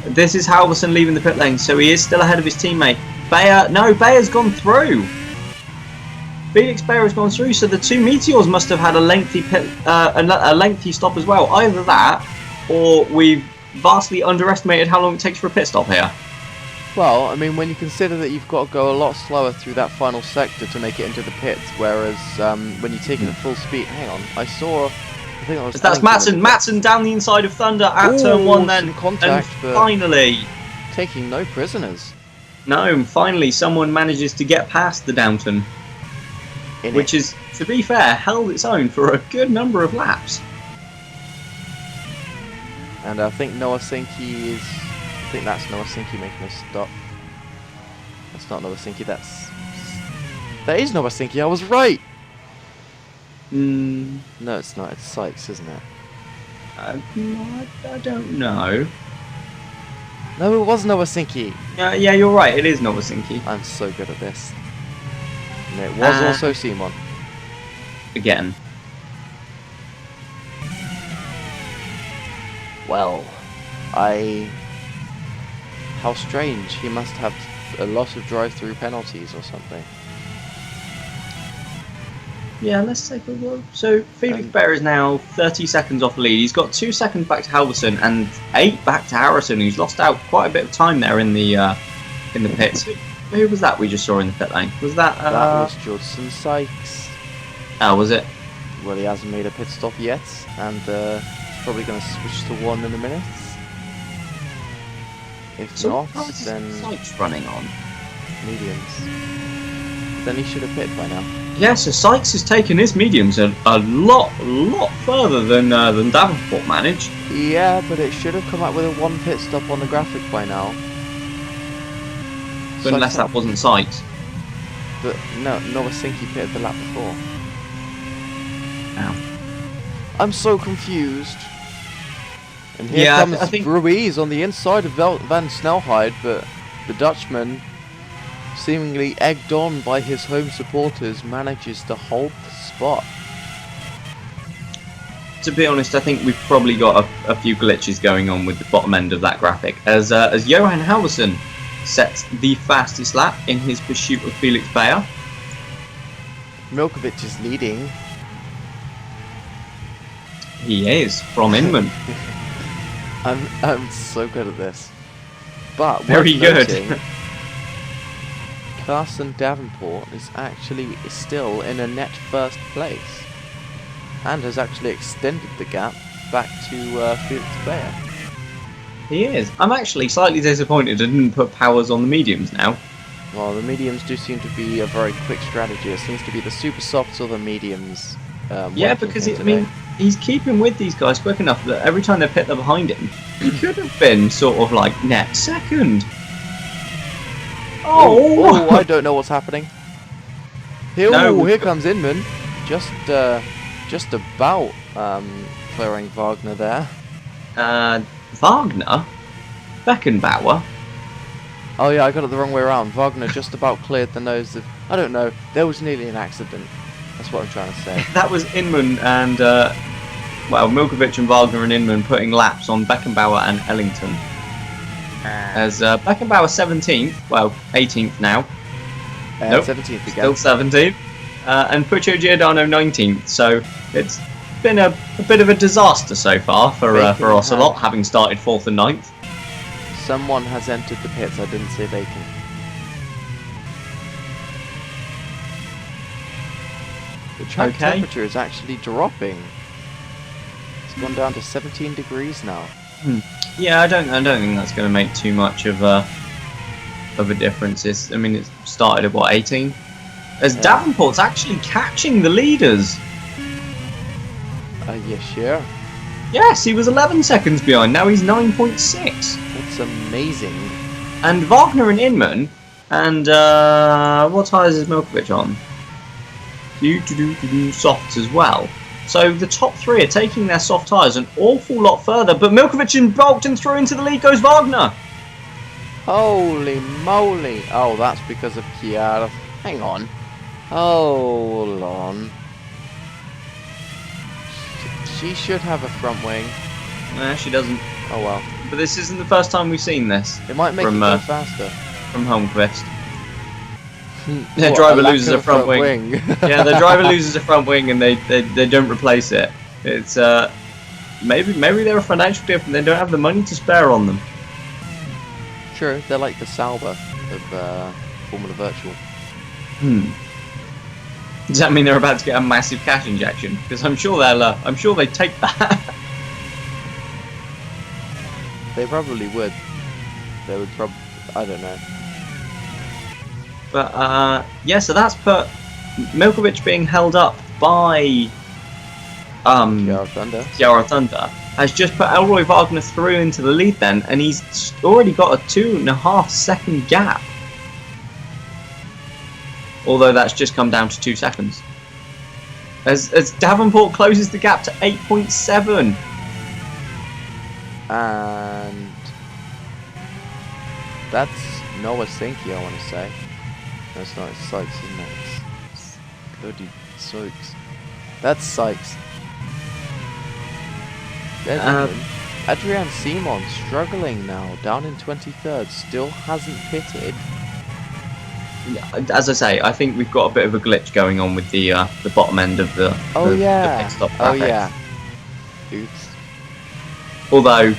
This is Halvosen leaving the pit lane, so he is still ahead of his teammate. Bayer's gone through. Felix Bayer has gone through, so the two Meteors must have had a lengthy stop as well. Either that, or we've vastly underestimated how long it takes for a pit stop here.
Well, I mean, when you consider that you've got to go a lot slower through that final sector to make it into the pits, whereas when you take it at full speed, hang on, I think that was.
That's Matson down the inside of Thunder at turn one, then
contact,
and finally
taking no prisoners.
No, finally someone manages to get past the Downton, which is, to be fair, held its own for a good number of laps.
And I think Noah Sinky is. I think that's Noah Sinky making a stop. That's not Noah Sinky. That is Noah Sinky. I was right. No, it's not. It's Sykes, isn't it?
I don't know.
No, it was Noah Sinky.
Yeah, you're right. It is Noah Sinky.
I'm so good at this. And it was also Simon.
Again.
Well, how strange. He must have a lot of drive-through penalties or something.
Yeah, let's take a look. So Felix Bayer is now 30 seconds off the lead. He's got 2 seconds back to Halvosen and 8 back to Harrison, who's lost out quite a bit of time there in the pits. Who was that we just saw in the pit lane? Was that?
That was Judson Sykes.
Oh, was it?
Well, he hasn't made a pit stop yet, and he's probably going to switch to 1 in a minute. If not, then
Sykes running on
mediums. Then he should have pitted by now.
Yeah, so Sykes has taken his mediums a lot further than Davenport managed.
Yeah, but it should have come up with a 1 pit stop on the graphic by now.
But unless that wasn't Sykes.
But no, Noah Sinky pitted the lap before. I'm so confused. And here
Yeah,
comes
I think
Ruiz on the inside of Van Snelheid, but the Dutchman, seemingly egged on by his home supporters, manages to hold the spot.
To be honest, I think we've probably got a few glitches going on with the bottom end of that graphic, as Johan Halvosen sets the fastest lap in his pursuit of Felix Bayer.
Milkovic is leading.
He is, from Inman.
I'm so good at this. But
Very
worth
good.
noting, Carson Davenport is actually still in a net first place, and has actually extended the gap back to Felix Bayer.
He is. I'm actually slightly disappointed I didn't put powers on the mediums now.
Well, the mediums do seem to be a very quick strategy. It seems to be the super softs or the mediums.
Yeah, because he's keeping with these guys quick enough that every time they pit, they're behind him. He could have been sort of like net second.
Oh, I don't know what's happening. Here,
No,
here comes Inman. Just about clearing Wagner there.
Wagner? Beckenbauer?
Oh yeah, I got it the wrong way around. Wagner just about cleared the nose of... I don't know. There was nearly an accident. That's what I'm trying to say.
That was Inman and, well, Milkovic and Wagner and Inman putting laps on Beckenbauer and Ellington. As Beckenbauer 17th, well, 18th now. Nope,
17th
still
again.
17th. And Puccio Giordano 19th. So it's been a bit of a disaster so far for Ocelot, having started 4th and 9th.
Someone has entered the pits. I didn't say Bacon. The track temperature is actually dropping. It's gone down to 17 degrees now.
Yeah, I don't think that's going to make too much of a difference. I mean, it started at what, 18? As Davenport's actually catching the leaders.
Yeah, sure.
Yes, he was 11 seconds behind. Now he's 9.6.
That's amazing.
And Wagner and Inman, and what tyres is Milkovic on? Softs as well. So the top three are taking their soft tyres an awful lot further, but Milkovic embarked and through into the lead goes Wagner.
Holy moly. Oh, that's because of Chiara. Hang on. Hold on. She should have a front wing.
Nah, she doesn't.
Oh well.
But this isn't the first time we've seen this.
It might make it go faster.
From Holmquist. Their driver loses a front wing. Yeah, their driver loses a front wing and they don't replace it. It's maybe they're a financial dip and they don't have the money to spare on them.
True, they're like the Sauber of Formula Virtual.
Does that mean they're about to get a massive cash injection? Because I'm sure they take that.
They probably would. They would probably. I don't know.
But yeah, so that's put Milkovic being held up by Chiara Thunder has just put Elroy Wagner through into the lead then, and he's already got a 2.5 second gap. Although that's just come down to 2 seconds. As Davenport closes the gap to 8.7.
And that's Noah Sinky, I want to say. No, it's not, it's Sykes, isn't it? It's bloody Sykes. That's Sykes. There's Adrian Simon struggling now, down in 23rd, still hasn't pitted.
As I say, I think we've got a bit of a glitch going on with the bottom end of the pit stop graphics.
Oh yeah. Oops.
Although,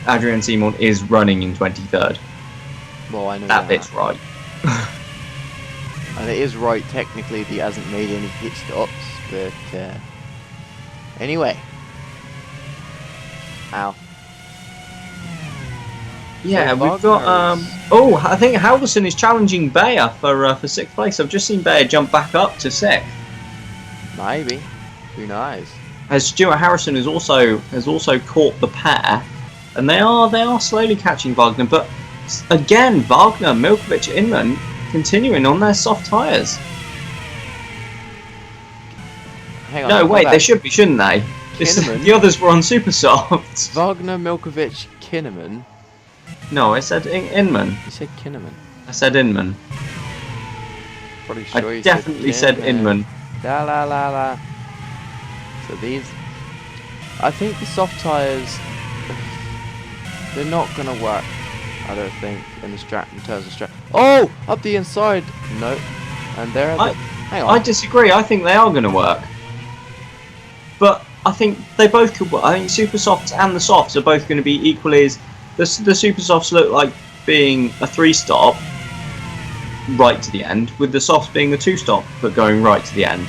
Adrian Simon is running in 23rd.
Well, I know
that bit's right.
And it is right technically that he hasn't made any pit stops, but anyway. Ow.
Yeah,
so
we've got I think Halvosen is challenging Bayer for 6th place. I've just seen Bayer jump back up to 6th.
Maybe. Who knows?
As Stuart Harrison has also caught the pair, and they are slowly catching Wagner, but again Wagner, Milkovic, Inman continuing on their soft tyres.
on.
No, wait, they should be, shouldn't they? The others were on super softs.
Wagner, Milkovic, Kinnaman.
No, I said Inman.
You said Kinnaman.
I said Inman.
Pretty sure
I definitely said Inman.
La la la la. So these, I think the soft tyres, they're not gonna work. I don't think in terms of strap. Oh, up the inside. No, and there. Hang on.
I disagree. I think they are going to work, but I think they both could work. I think super softs and the softs are both going to be equally as the super softs look like being a 3-stop right to the end, with the softs being a 2-stop but going right to the end.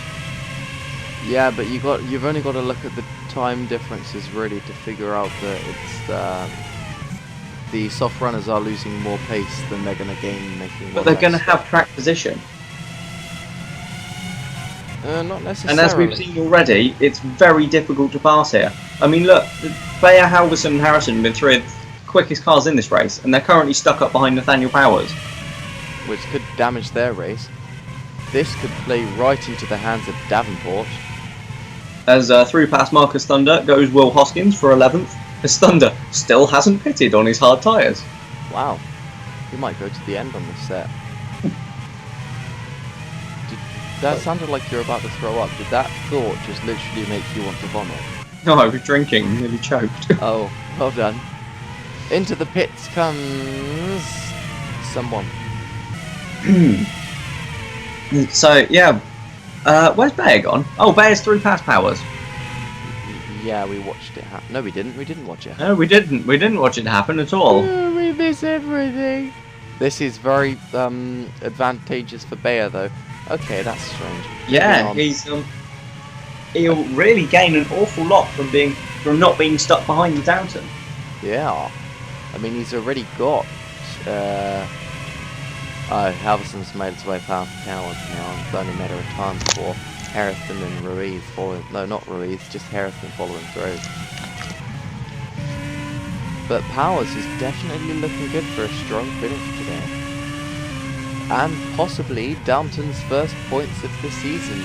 Yeah, but you've only got to look at the time differences really to figure out that it's the soft runners are losing more pace than they're going to gain making.
But they're going to have track position.
Not necessarily.
And as we've seen already, it's very difficult to pass here. I mean, look, Bayer, Halvosen and Harrison have been three of the quickest cars in this race, and they're currently stuck up behind Nathaniel Powers.
Which could damage their race. This could play right into the hands of Davenport.
As through past Marcus Thunder goes Will Hoskins for 11th, as Thunder still hasn't pitted on his hard tyres.
Wow, he might go to the end on this set. That sounded like you're about to throw up. Did that thought just literally make you want to vomit?
No, I was drinking, nearly choked.
Oh, well done. Into the pits comes someone.
So, yeah. Where's Bayer gone? Oh, Bayer's through past Powers.
Yeah, we watched it happen. No, we didn't. We didn't watch it happen.
No, we didn't. We didn't watch it happen at all.
Oh, we miss everything. This is very advantageous for Bayer, though. Okay, that's strange.
Yeah, he'll really gain an awful lot from not being stuck behind the Downton.
Yeah, I mean he's already got. Halvosen's made its way past Powers now. It's only a matter of time for Harrison and Ruiz following. No, not Ruiz, just Harrison following through. But Powers is definitely looking good for a strong finish today. And possibly Downton's first points of the season.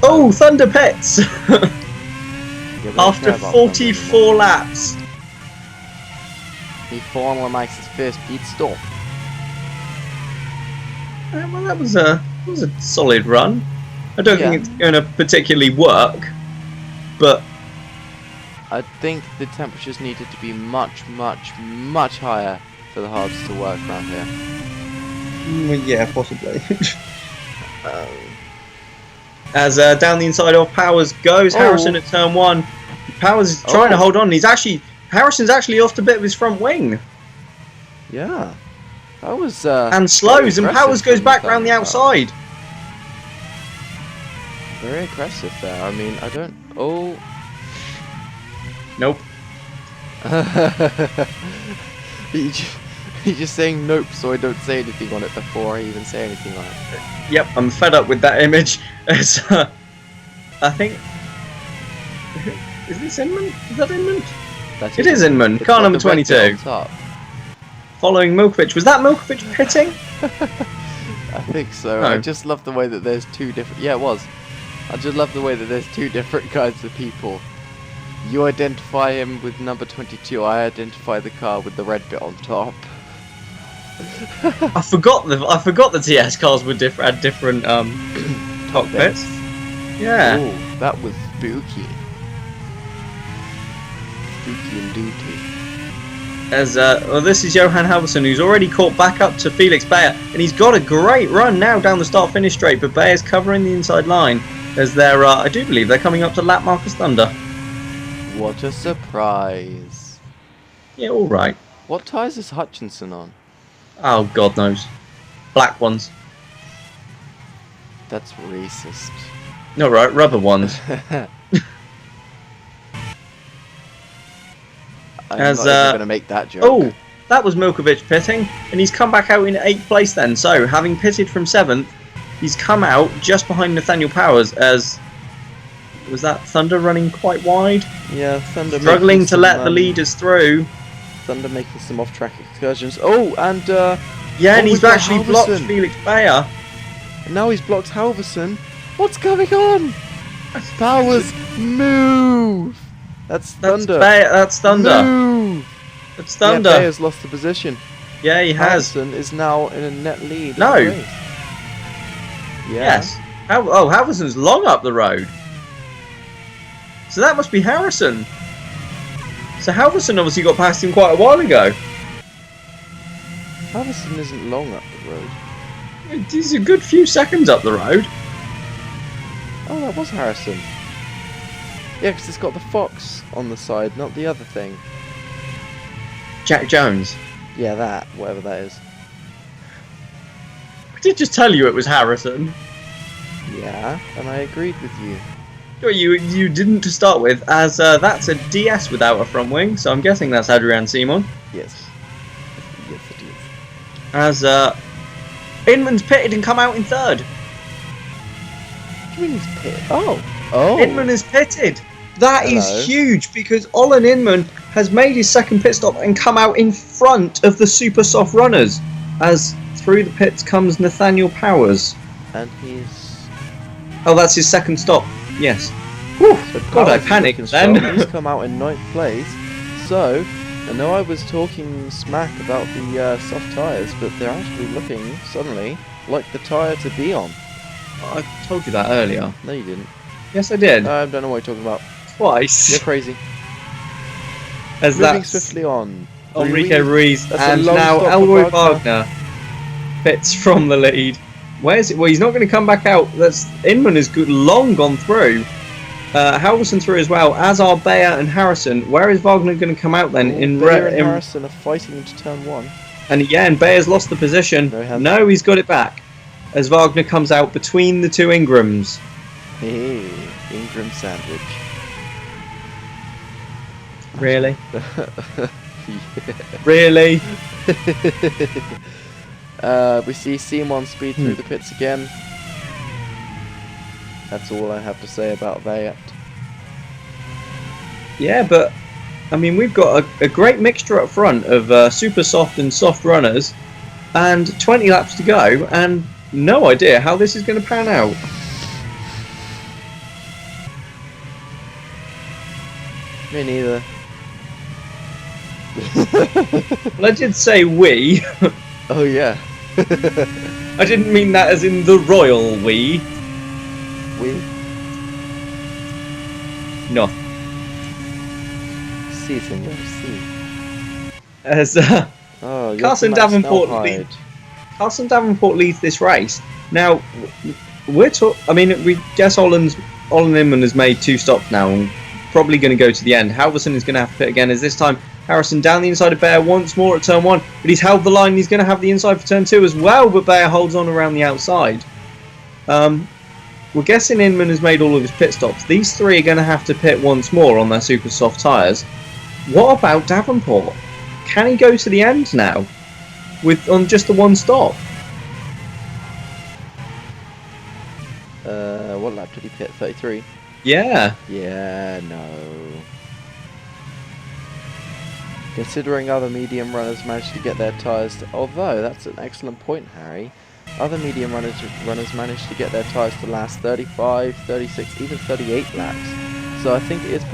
Oh, Thunder pits! After 44 laps.
He finally makes his first pit stop.
Well, that was a solid run. I don't think it's going to particularly work, but
I think the temperatures needed to be much, much, much higher for the hards to work around here.
Yeah, possibly. As down the inside of Powers goes Harrison at turn 1. Powers is trying to hold on. Harrison's actually off the bit of his front wing.
Yeah, that was
and slows, and Powers goes back round the outside.
Very aggressive there. I mean, I don't. Oh,
nope.
He's just saying nope, so I don't say anything on it before I even say anything on it.
Yep, I'm fed up with that image. As, I think. Is this Inman? Is that Inman? It is Inman. Car number 22. Following Milkovic. Was that Milkovic pitting?
I think so.
No.
I just love the way that there's two different. Yeah, it was. I just love the way that there's two different kinds of people. You identify him with number 22. I identify the car with the red bit on top.
I forgot the TS cars were had different cockpits. Yeah.
Ooh, that was spooky. Spooky and duty.
As well, this is Johan Halvosen, who's already caught back up to Felix Bayer, and he's got a great run now down the start-finish straight. But Bayer's covering the inside line as they're, I do believe they're coming up to lap Marcus Thunder.
What a surprise!
Yeah, all right.
What tyres is Hutchinson on?
Oh, God knows. Black ones.
That's racist.
No, right, rubber ones.
I'm not even going to make that joke.
Oh, that was Milkovic pitting, and he's come back out in 8th place then. So, having pitted from 7th, he's come out just behind Nathaniel Powers as... Was that Thunder running quite wide?
Yeah, Thunder
struggling to let the leaders through.
Thunder making some off-track excursions. Oh, and
yeah, and he's actually blocked Felix Bayer.
And now he's blocked Halvosen. What's going on? Powers, move! That's thunder.
That's thunder.
Move!
That's thunder.
Yeah, Bayer's lost the position.
Yeah, he has.
Halvosen is now in a net lead.
No.
in the race. Yeah.
Yes. Halvosen's long up the road. So that must be Harrison. So Halvosen obviously got past him quite a while ago.
Halvosen isn't long up the road.
He's a good few seconds up the road.
Oh, that was Harrison. Yeah, because it's got the fox on the side, not the other thing.
Jack Jones.
Yeah, that, whatever that is.
I did just tell you it was Harrison.
Yeah, and I agreed with you.
Well, you didn't to start with, as that's a DS without a front wing, so I'm guessing that's Adrian Simon.
Yes. Yes, it is.
As Inman's pitted and come out in third.
What do you mean he's pitted? Oh!
Inman is pitted. That
Hello.
is huge because Olin Inman has made his second pit stop and come out in front of the super soft runners. As through the pits comes Nathaniel Powers.
And he's...
Oh, that's his second stop. Yes. Whew,
So
God, I
Powers is
panicked
looking strong.
then.
He's come out in 9th place. So, I know I was talking smack about the soft tyres, but they're actually looking, suddenly, like the tyre to be on.
I told you that earlier.
No, you didn't.
Yes, I did.
I don't know what you're talking about.
Twice.
You're crazy.
As
Moving
that's
swiftly on.
Enrique Ruiz.
That's a
And
long
now
stop for
Elroy
Wagner.
Wagner pits from the lead. Where's it? Well, he's not going to come back out. That's Inman has long gone through. Halvosen through as well, as are Bayer and Harrison. Where is Wagner going to come out then?
Bayer and Harrison are fighting into turn 1.
And again, Bayer's lost the position.
No, he hasn't.
No, he's got it back. As Wagner comes out between the two Ingrams.
Hey, Ingram sandwich.
Really?
Yeah.
Really?
We see Simon speed through the pits again. That's all I have to say about that.
Yeah, but I mean, we've got a great mixture up front of super soft and soft runners, and 20 laps to go, and no idea how this is going to pan out.
Me neither.
Well, I did say we.
Oh yeah.
I didn't mean that as in the royal we.
We?
No.
Si, senor, si.
As
Oh,
Carson Davenport leads this race. Now, I mean, we guess Olin Inman has made 2 stops now and probably going to go to the end. Halvosen is going to have to pit again, as this time Harrison down the inside of Bayer once more at turn 1, but he's held the line. He's going to have the inside for turn 2 as well, but Bayer holds on around the outside. We're guessing Inman has made all of his pit stops. These 3 are going to have to pit once more on their super soft tyres. What about Davenport? Can he go to the end now on just the 1 stop?
What lap did he pit? 33?
Yeah.
Yeah, no. Considering other medium runners managed to get their tyres to... Although, that's an excellent point, Harry. Other medium runners managed to get their tyres to last 35, 36, even 38 laps. So I think it is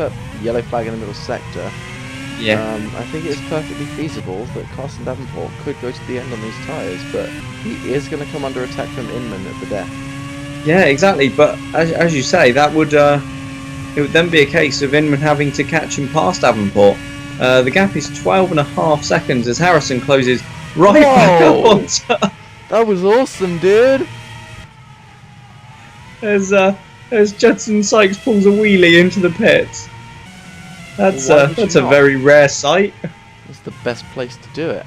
yellow flag in the middle sector.
Yeah.
I think it is perfectly feasible that Carson Davenport could go to the end on these tyres, but he is going to come under attack from Inman at the death.
Yeah, exactly. But as you say, that would it would then be a case of Inman having to catch him past Davenport. The gap is 12.5 seconds as Harrison closes right back up onto.
That was awesome, dude.
As Judson Sykes pulls a wheelie into the pits. That's
Why would you
a
not?
very rare sight.
It's the best place to do it.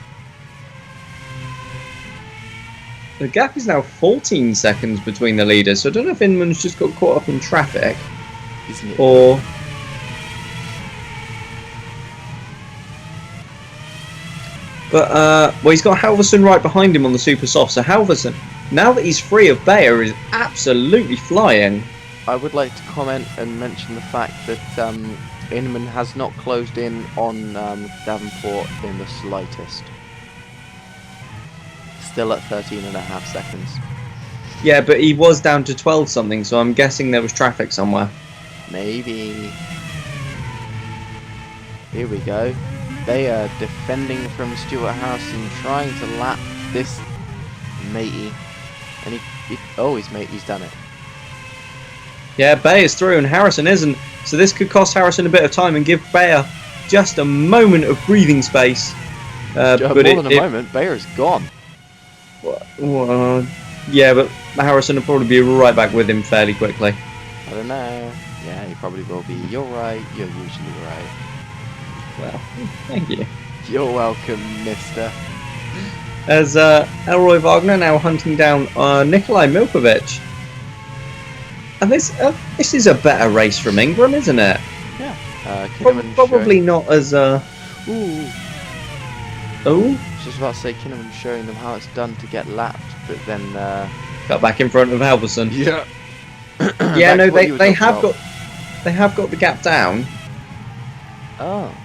The gap is now 14 seconds between the leaders, so I don't know if Inman's just got caught up in traffic
Isn't it?
or. But well, he's got Halvosen right behind him on the super soft. So Halvosen, now that he's free of Bayer, is absolutely flying.
I would like to comment and mention the fact that Inman has not closed in on Davenport in the slightest. Still at 13.5 seconds.
Yeah, but he was down to 12 something, so I'm guessing there was traffic somewhere.
Maybe. Here we go. They are defending from Stuart Harrison, trying to lap this matey. And he's done it.
Yeah, Bay is through and Harrison isn't, so this could cost Harrison a bit of time and give Bayer just a moment of breathing space.
But more than a moment, Bayer's gone.
Yeah, but Harrison will probably be right back with him fairly quickly.
I don't know. Yeah, he probably will be. You're right. You're usually right.
Well, thank you.
You're welcome, mister.
As Elroy Wagner now hunting down Nikolai Milkovic. And this is a better race from Ingram, isn't it?
Yeah.
Probably not as...
Ooh.
Oh?
I was just about to say Kinnaman showing them how it's done to get lapped, but then...
Got back in front of Halvosen.
Yeah.
Yeah, no, they have got the gap down.
Oh.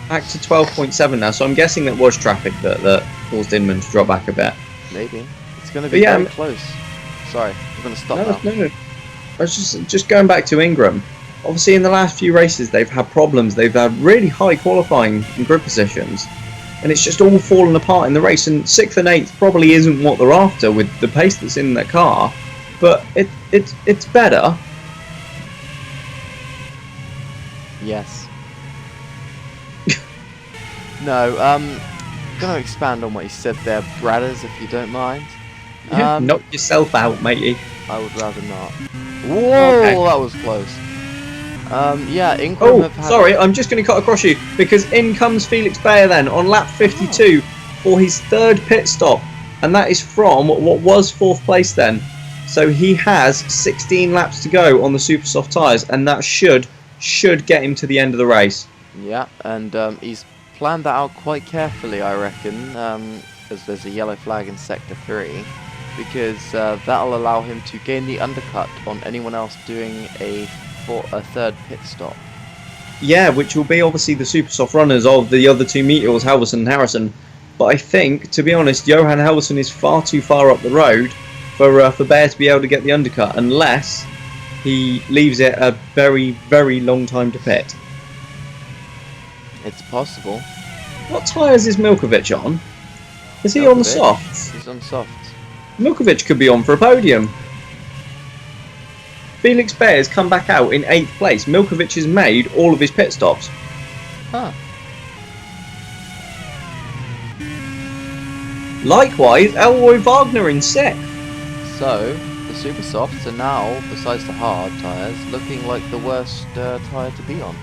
Back to 12.7 now, so I'm guessing that was traffic that caused Inman to drop back a bit.
Maybe. It's going to be very close. Sorry, I'm going to stop now.
No. I was just going back to Ingram. Obviously, in the last few races, they've had problems. They've had really high qualifying and grid positions, and it's just all fallen apart in the race. And 6th and 8th probably isn't what they're after with the pace that's in their car, but it's better.
Yes. No, gonna expand on what you said there, Bradders, if you don't mind.
Knock yourself out, matey.
I would rather not. Whoa, okay. That was close. Yeah, Ingram have had...
sorry, I'm just going to cut across you, because in comes Felix Bayer then, on lap 52, for his 3rd pit stop, and that is from what was 4th place then. So he has 16 laps to go on the super soft tyres, and that should get him to the end of the race.
Yeah, and he's planned that out quite carefully, I reckon, as there's a yellow flag in Sector 3. Because that'll allow him to gain the undercut on anyone else doing a 3rd pit stop.
Yeah, which will be obviously the super soft runners of the other 2 Meteors, Halvosen and Harrison. But I think, to be honest, Johan Halvosen is far too far up the road for Bayer to be able to get the undercut, unless he leaves it a very, very long time to pit.
It's possible.
What tyres is Milkovic on? Is he on the softs?
He's on softs.
Milkovic could be on for a podium. Felix Bayer's come back out in 8th place. Milkovic has made all of his pit stops.
Huh.
Likewise, Elroy Wagner in 6th.
So, the super softs are now, besides the hard tyres, looking like the worst tyre to be on.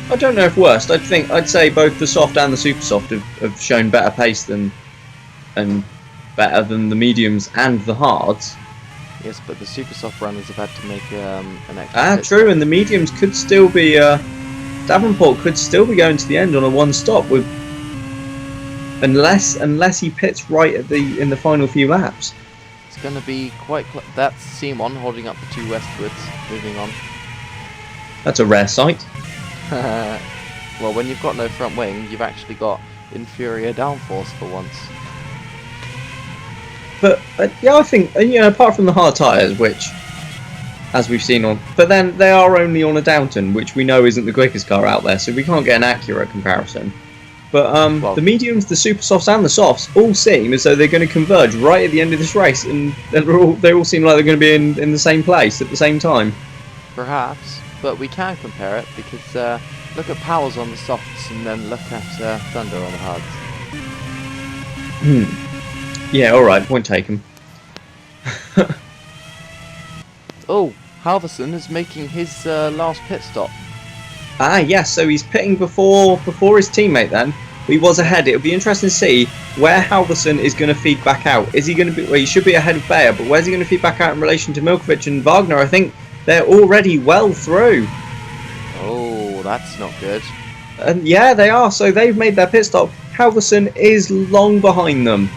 I don't know if worst. I'd say both the soft and the super soft have shown better pace and better than the mediums and the hards.
Yes, but the super soft runners have had to make an extra.
True, and the mediums could still be. Davenport could still be going to the end on a 1 stop with, unless he pits right in the final few laps.
It's going to be quite. That's Simon holding up the 2 Westwoods. Moving on.
That's a rare sight.
Well, when you've got no front wing, you've actually got inferior downforce for once.
But yeah, I think apart from the hard tyres, which, as we've seen but then they are only on a Downton, which we know isn't the quickest car out there, so we can't get an accurate comparison. But
well,
the mediums, the super softs, and the softs all seem as though they're going to converge right at the end of this race, and they all seem like they're going to be in the same place at the same time.
Perhaps, but we can compare it because look at Powers on the softs, and then look at Thunder on the hards.
Yeah, alright, point taken.
Oh, Halvosen is making his last pit stop.
Ah, yes, so he's pitting before his teammate then. He was ahead. It'll be interesting to see where Halvosen is going to feed back out. Is he going to be... Well, he should be ahead of Bayer, but where's he going to feed back out in relation to Milkovic and Wagner? I think they're already well through.
Oh, that's not good.
And yeah, they are. So they've made their pit stop. Halvosen is long behind them.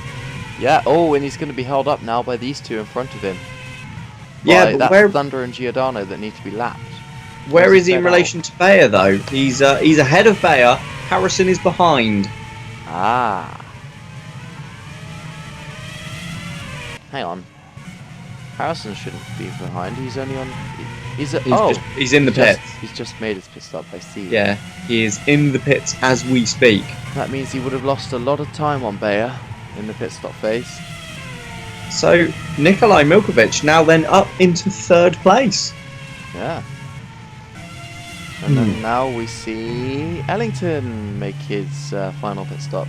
Yeah, and he's going to be held up now by these 2 in front of him.
Yeah, but
that's Thunder and Giordano that need to be lapped.
Where is he in relation to Bayer, though? He's ahead of Bayer. Harrison is behind.
Ah. Hang on. Harrison shouldn't be behind. He's only on. He's
in the pits.
He's just made his pit stop. I see.
Yeah, he is in the pits as we speak.
That means he would have lost a lot of time on Bayer in the pit stop phase.
So Nikolai Milkovic now then up into 3rd place.
Yeah. And then now we see Ellington make his final pit stop.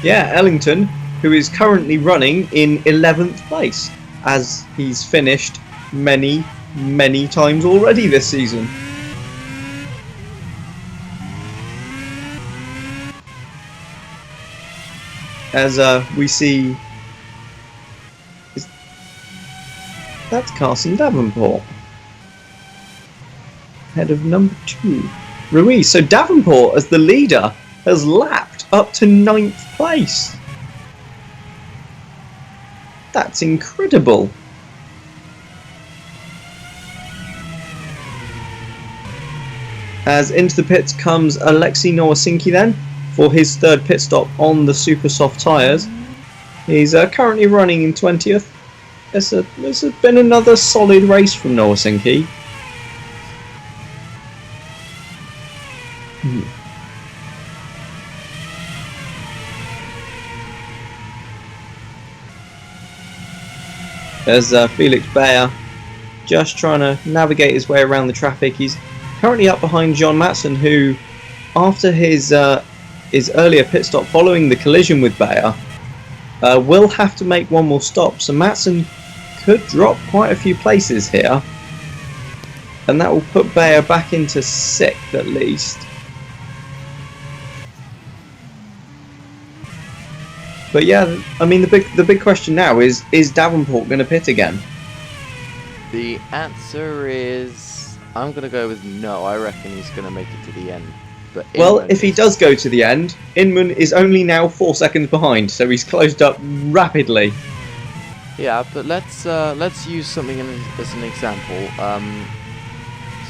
Yeah, Ellington, who is currently running in 11th place, as he's finished many, many times already this season. As we see... That's Carson Davenport. Head of number 2. Ruiz. So Davenport, as the leader, has lapped up to 9th place. That's incredible. As into the pits comes Alexei Nowasinki then, for his 3rd pit stop on the super soft tyres. He's currently running in 20th. This has been another solid race from Nowasinki. As Felix Bayer just trying to navigate his way around the traffic. He's currently up behind John Matson, who, after his earlier pit stop following the collision with Bayer, will have to make one more stop. So Matson could drop quite a few places here, and that will put Bayer back into 6th at least. But yeah, I mean the big question now is Davenport going to pit again?
The answer is, I'm going to go with no. I reckon he's going to make it to the end. But
well, if he does go to the end, Inman is only now 4 seconds behind, so he's closed up rapidly.
Yeah, but let's use something as an example.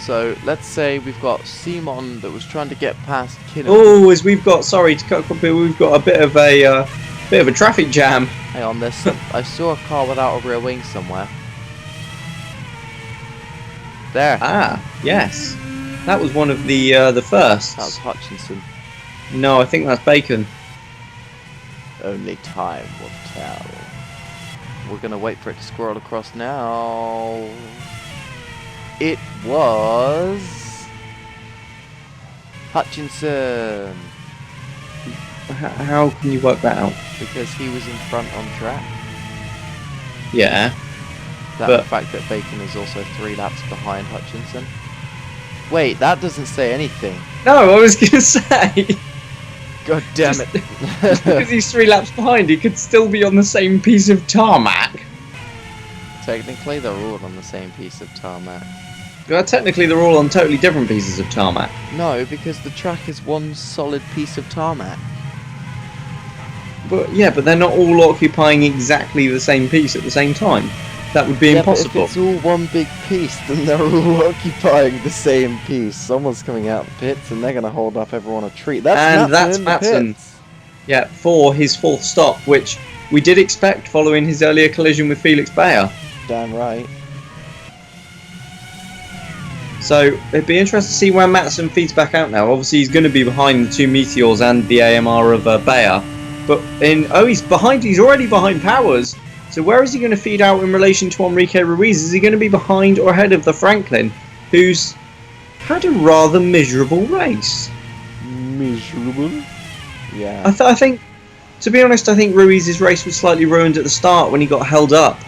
So let's say we've got Simon that was trying to get past Kinnan.
Oh, as we've got, sorry to cut across here, we've got a bit of a traffic jam.
Hang on, I saw a car without a rear wing somewhere. There.
Ah, yes. That was one of the firsts.
That was Hutchinson.
No, I think that's Bacon.
Only time will tell. We're going to wait for it to scroll across now. It was Hutchinson.
How can you work that out?
Because he was in front on track.
Yeah.
The fact that Bacon is also 3 laps behind Hutchinson. Wait, that doesn't say anything.
No, I was going to say.
God damn it.
Just because he's 3 laps behind, he could still be on the same piece of tarmac.
Technically, they're all on the same piece of tarmac.
Well, technically, they're all on totally different pieces of tarmac.
No, because the track is one solid piece of tarmac.
But yeah, but they're not all occupying exactly the same piece at the same time. That would be impossible.
But if it's all one big piece, then they're all occupying the same piece. Someone's coming out the pits, and they're going to hold up everyone a treat.
That's Matson. Yeah, for his 4th stop, which we did expect following his earlier collision with Felix Bayer.
Damn right.
So it'd be interesting to see where Matson feeds back out now. Obviously, he's going to be behind the 2 Meteors and the AMR of Bayer. But he's behind. He's already behind Powers. So where is he going to feed out in relation to Enrique Ruiz? Is he going to be behind or ahead of the Franklin, who's had a rather miserable race?
Miserable? Yeah.
I think, to be honest, I think Ruiz's race was slightly ruined at the start when he got held up.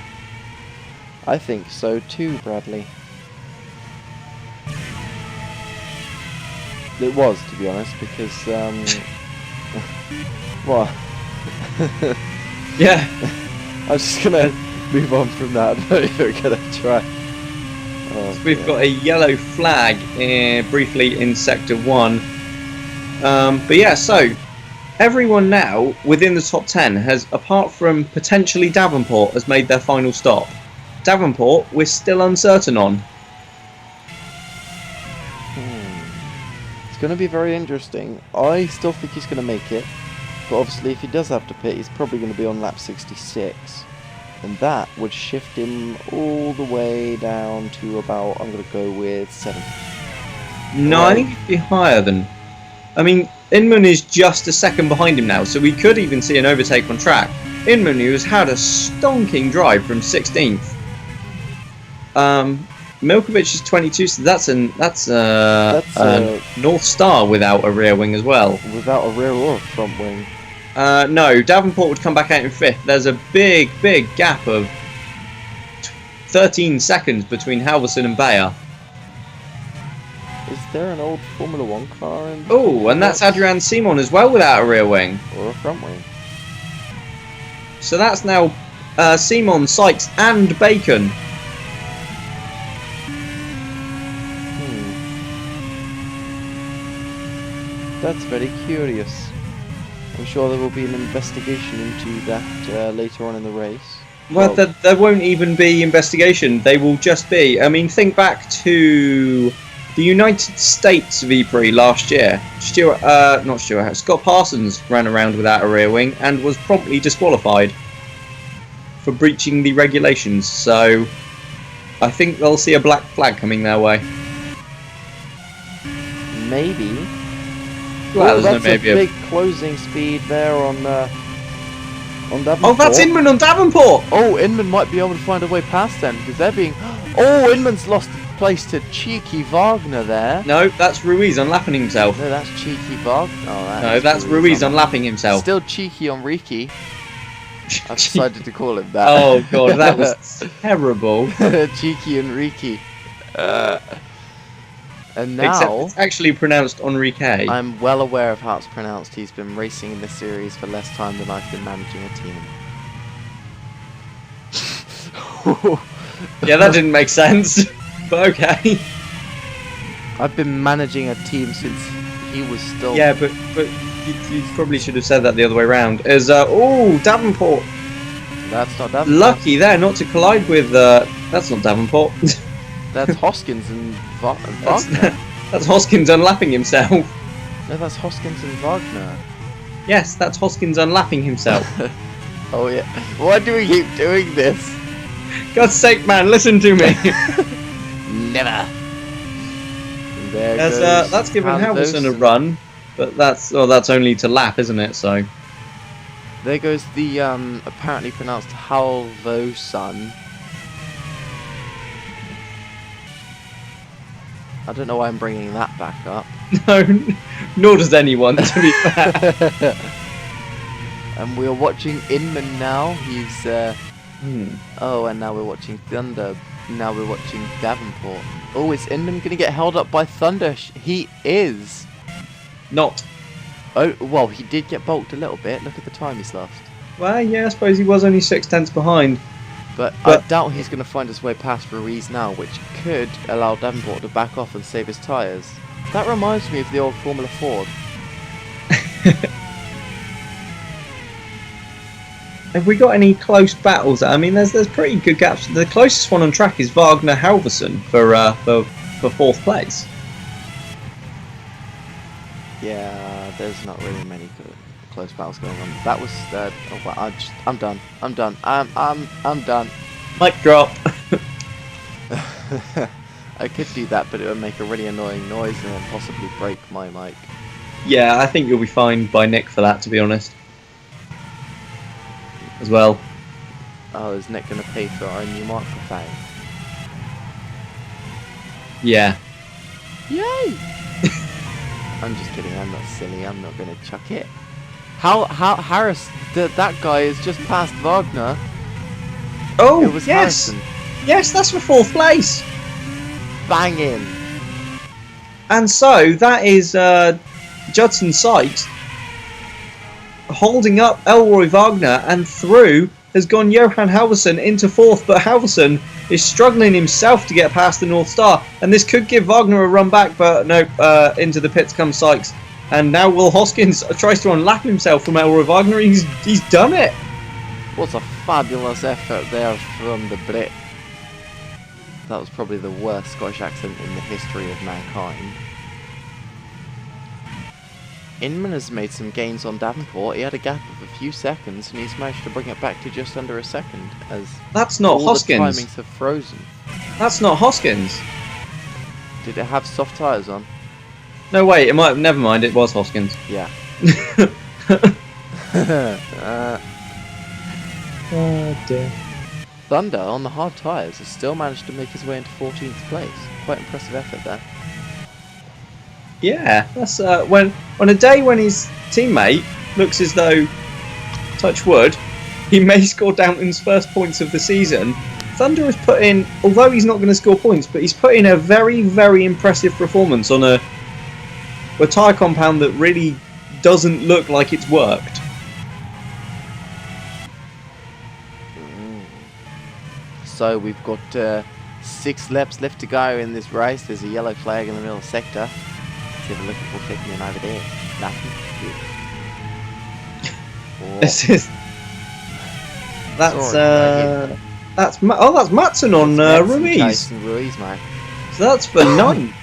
I think so too, Bradley. It was, to be honest, because what?
Yeah.
I'm just gonna move on from that. I'm not even gonna try.
So we've got a yellow flag briefly in Sector 1. But yeah, so everyone now within the top 10 has, apart from potentially Davenport, has made their final stop. Davenport, we're still uncertain on.
It's going to be very interesting. I still think he's going to make it. But obviously, if he does have to pit, he's probably going to be on lap 66. And that would shift him all the way down to about, I'm going to go with 7th.
No, I think he'd be higher than... I mean, Inman is just a second behind him now, so we could even see an overtake on track. Inman, who has had a stonking drive from 16th. Milkovic is 22, so that's a North Star without a rear wing as well.
Without a rear or a front wing.
No, Davenport would come back out in 5th. There's a big gap of 13 seconds between Halvosen and Bayer.
Is there an old Formula 1 car in...
Oh, and that's Adrian Simon as well without a rear wing.
Or a front wing.
So that's now Simon, Sykes and Bacon.
That's very curious. I'm sure there will be an investigation into that later on in the race.
Well, there won't even be investigation. They will just be... I mean, think back to the United States V-Prix last year. Scott Parsons ran around without a rear wing and was promptly disqualified for breaching the regulations. So I think they'll see a black flag coming their way.
Maybe.
Well,
that's a big closing speed there on Davenport.
Oh, that's Inman on Davenport!
Oh, Inman might be able to find a way past them, because they're being... Oh, Inman's lost place to cheeky Wagner there.
No, that's Ruiz unlapping himself.
No, that's cheeky Wagner. Oh,
no, that's Ruiz unlapping himself.
Still cheeky on Riki. I've decided to call him that.
Oh, God, that was terrible.
Cheeky Enrique. And now...
Except it's actually pronounced Enrique.
I'm well aware of how it's pronounced. He's been racing in this series for less time than I've been managing a team.
Yeah, that didn't make sense. But okay.
I've been managing a team since he was still...
Yeah, but you probably should have said that the other way around. Oh, Davenport.
That's not Davenport.
Lucky there not to collide with... that's not Davenport.
That's Hoskins and Wagner.
That's Hoskins unlapping himself.
No, that's Hoskins and Wagner.
Yes, that's Hoskins unlapping himself.
Oh yeah. Why do we keep doing this?
God's sake, man, listen to me.
Never. There goes
that's given Halvosen a run, but that's only to lap, isn't it? So
there goes the apparently pronounced Halvosen. I don't know why I'm bringing that back up.
No, nor does anyone, to be fair.
And we're watching Inman now. He's oh, and now we're watching Thunder. Now we're watching Davenport. Oh, is Inman going to get held up by Thunder? He is.
Not.
Oh, well, he did get bulked a little bit. Look at the time he's lost.
Well, yeah, I suppose he was only 6/10 behind.
But I doubt he's going to find his way past Ruiz now, which could allow Davenport to back off and save his tyres. That reminds me of the old Formula Ford.
Have we got any close battles? I mean, there's pretty good gaps. The closest one on track is Wagner Halvosen for 4th place.
Yeah, there's not really many close battles going on. That was oh, well, I'm done. I'm done. I'm done.
Mic drop.
I could do that, but it would make a really annoying noise and then possibly break my mic.
Yeah, I think you'll be fine by Nick for that, to be honest. As well.
Oh, is Nick going to pay for our new microphone?
Yeah.
Yay! I'm just kidding. I'm not silly. I'm not going to chuck it. How Harris? That guy is just past Wagner.
Oh,
it was
yes.
Harrison.
Yes, that's for 4th place.
Banging.
And so that is Judson Sykes holding up Elroy Wagner, and through has gone Johan Halvosen into 4th, but Halvosen is struggling himself to get past the North Star, and this could give Wagner a run back, but no, into the pits comes Sykes, and now Will Hoskins tries to unlap himself from Elroy Wagner. He's done it.
What a fabulous effort there from the Brit. That was probably the worst Scottish accent in the history of mankind. Inman has made some gains on Davenport. He had a gap of a few seconds, and he's managed to bring it back to just under a second. As
that's not
all
Hoskins.
the timings have frozen.
That's not Hoskins.
Did it have soft tyres on?
No, wait. It might. Never mind. It was Hoskins.
Yeah.
Oh dear.
Thunder on the hard tyres has still managed to make his way into 14th place. Quite impressive effort there.
Yeah, that's when on a day when his teammate looks as though, touch wood, he may score Downton's first points of the season. Thunder has put in, although he's not going to score points, but he's put in a very, very impressive performance on a tyre compound that really doesn't look like it's worked.
So we've got 6 laps left to go in this race. There's a yellow flag in the middle sector. Let's have a look at what's happening over there. Nothing.
This is that's Matson on Ruiz.
Ruiz, mate.
So that's for 9th.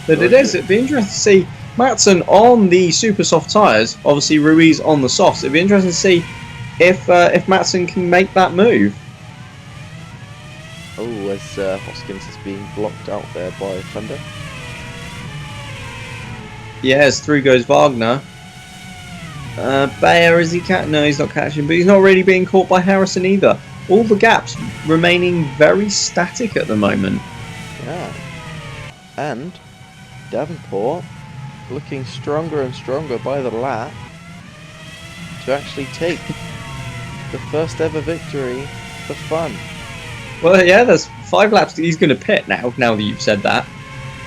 But it'd be interesting to see Matson on the super soft tyres. Obviously Ruiz on the softs. It'd be interesting to see if Matson can make that move.
Oh, as Hoskins is being blocked out there by Thunder.
Yes, through goes Wagner. Bayer, is he catching? No, he's not catching, but he's not really being caught by Harrison either. All the gaps remaining very static at the moment.
Yeah. And Davenport looking stronger and stronger by the lap to actually take the first ever victory for fun.
Well, yeah, there's 5 laps that he's going to pit now that you've said that.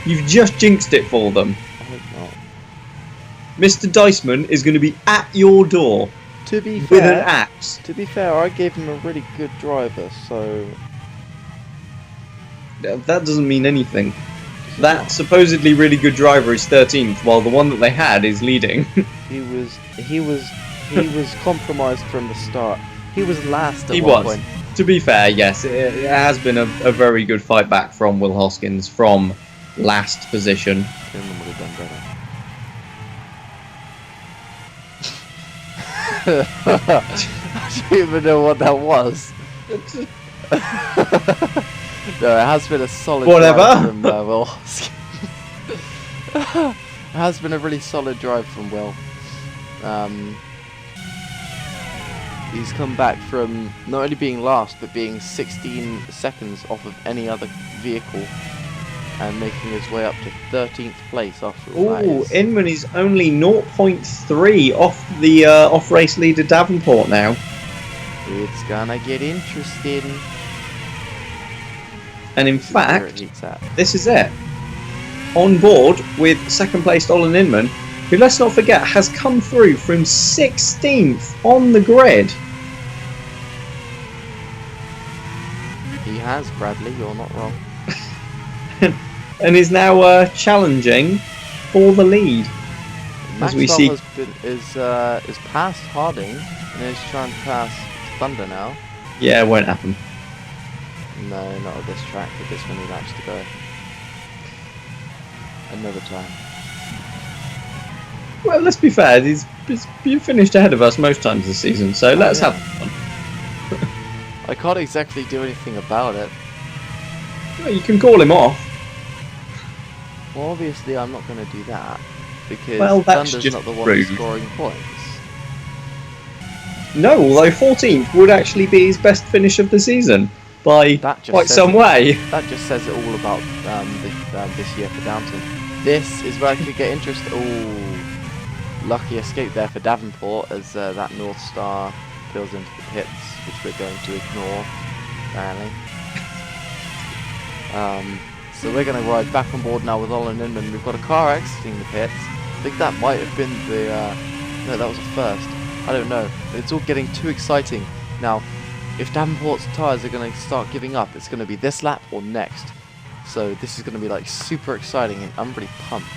You've just jinxed it for them.
I hope not.
Mr. Diceman is going to be at your door.
To be
with
fair,
an axe.
To be fair, I gave him a really good driver, so
That doesn't mean anything. That supposedly really good driver is 13th, while the one that they had is leading.
he was compromised from the start. He was last at
He
one
was.
point.
To be fair, yes, it has been a very good fight back from Will Hoskins from last position.
Inman would have done better. I don't even know what that was. No, it has been a solid drive from Will Hoskins. It has been a really solid drive from Will. He's come back from not only being last, but being 16 seconds off of any other vehicle and making his way up to 13th place after all that.
Ooh, Inman is only 0.3 off the off-race leader Davenport now.
It's gonna get interesting.
And in fact, this is it. On board with second placed Olin Inman, who, let's not forget, has come through from 16th on the grid.
He has, Bradley, you're not wrong.
And is now challenging for the lead. As we see,
is past Harding and is trying to pass Thunder now.
Yeah, it won't happen.
No, not at this track, with this many laps to go. Another time.
Well, let's be fair, he's finished ahead of us most times this season, so let's have fun.
I can't exactly do anything about it.
Well, you can call him off.
Well, obviously I'm not going to do that, because
that's
Thunder's
just
not the one
rude.
scoring points.
No, although 14th would actually be his best finish of the season by quite some way.
That just says it all about this year for Downton. This is where I could get interest. Oh, lucky escape there for Davenport as that North Star peels into the pits, which we're going to ignore, apparently. So we're going to ride back on board now with Olin Inman. We've got a car exiting the pits. I think that might have been the... no, that was a first. I don't know. It's all getting too exciting. Now, if Davenport's tyres are going to start giving up, it's going to be this lap or next. So this is going to be like super exciting and I'm really pumped.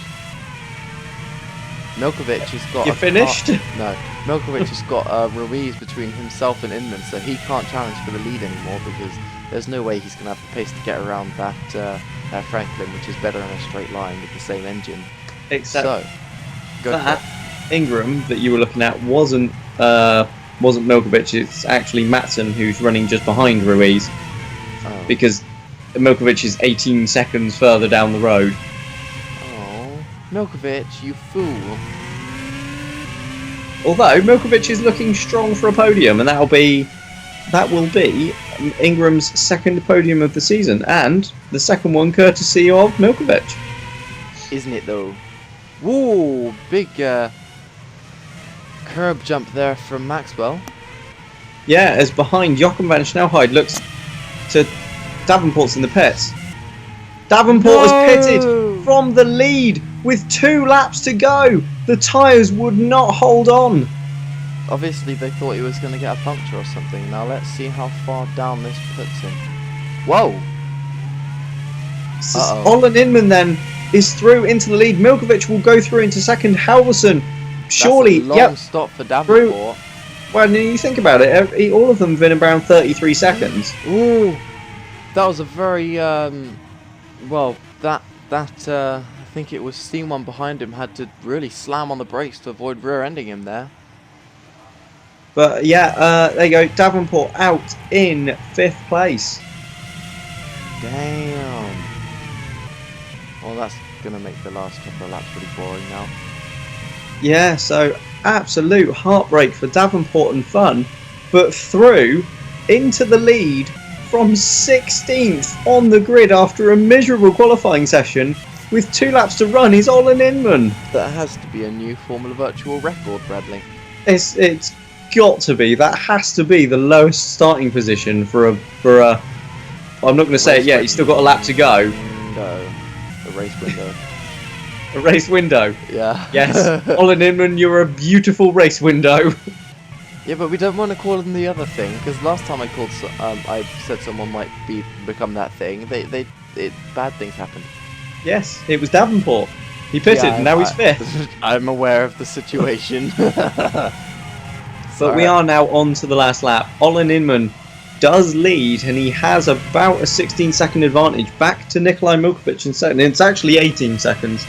Milkovic has got...
You finished?
No. Milkovic has got Ruiz between himself and Inman, so he can't challenge for the lead anymore because there's no way he's going to have the pace to get around that Franklin, which is better in a straight line with the same engine.
Except
So, go for
that Ingram that you were looking at wasn't Milkovic. It's actually Matson who's running just behind Ruiz, because Milkovic is 18 seconds further down the road.
Oh, Milkovic, you fool.
Although Milkovic is looking strong for a podium, and that will be Ingram's second podium of the season, and the second one courtesy of Milkovic.
Isn't it though? Whoa, big curb jump there from Maxwell.
Yeah, as behind Jochen van Snelheid looks to Davenport's in the pits. Davenport has pitted from the lead with 2 laps to go. The tyres would not hold on.
Obviously they thought he was going to get a puncture or something. Now let's see how far down this puts him. Whoa!
Olin Inman then is through into the lead. Milkovic will go through into second. Halvosen, surely,
that's a long stop for Davenport.
Well, you think about it, all of them have been around 33 seconds.
Ooh, that was a very well. I think it was Steam One behind him had to really slam on the brakes to avoid rear-ending him there.
But yeah, there you go. Davenport out in 5th place.
Damn. Well, that's gonna make the last couple of laps pretty boring now.
Yeah, so absolute heartbreak for Davenport and Fun, but through into the lead from 16th on the grid after a miserable qualifying session with 2 laps to run is Olin Inman.
That has to be a new Formula Virtual record, Bradley.
It's got to be. That has to be the lowest starting position for a. I'm not going to say it yet. He's still got a lap to go.
No, a race window.
A race window.
Yeah.
Yes. Olin Inman, you're a beautiful race window.
Yeah, but we don't want to call them the other thing, because last time I said someone might become that thing. Bad things happened.
Yes, it was Davenport. He pitted, and now he's 5th.
I'm aware of the situation.
But we are now on to the last lap. Olin Inman does lead, and he has about a 16-second advantage back to Nikolai Milkovic in second. It's actually 18 seconds.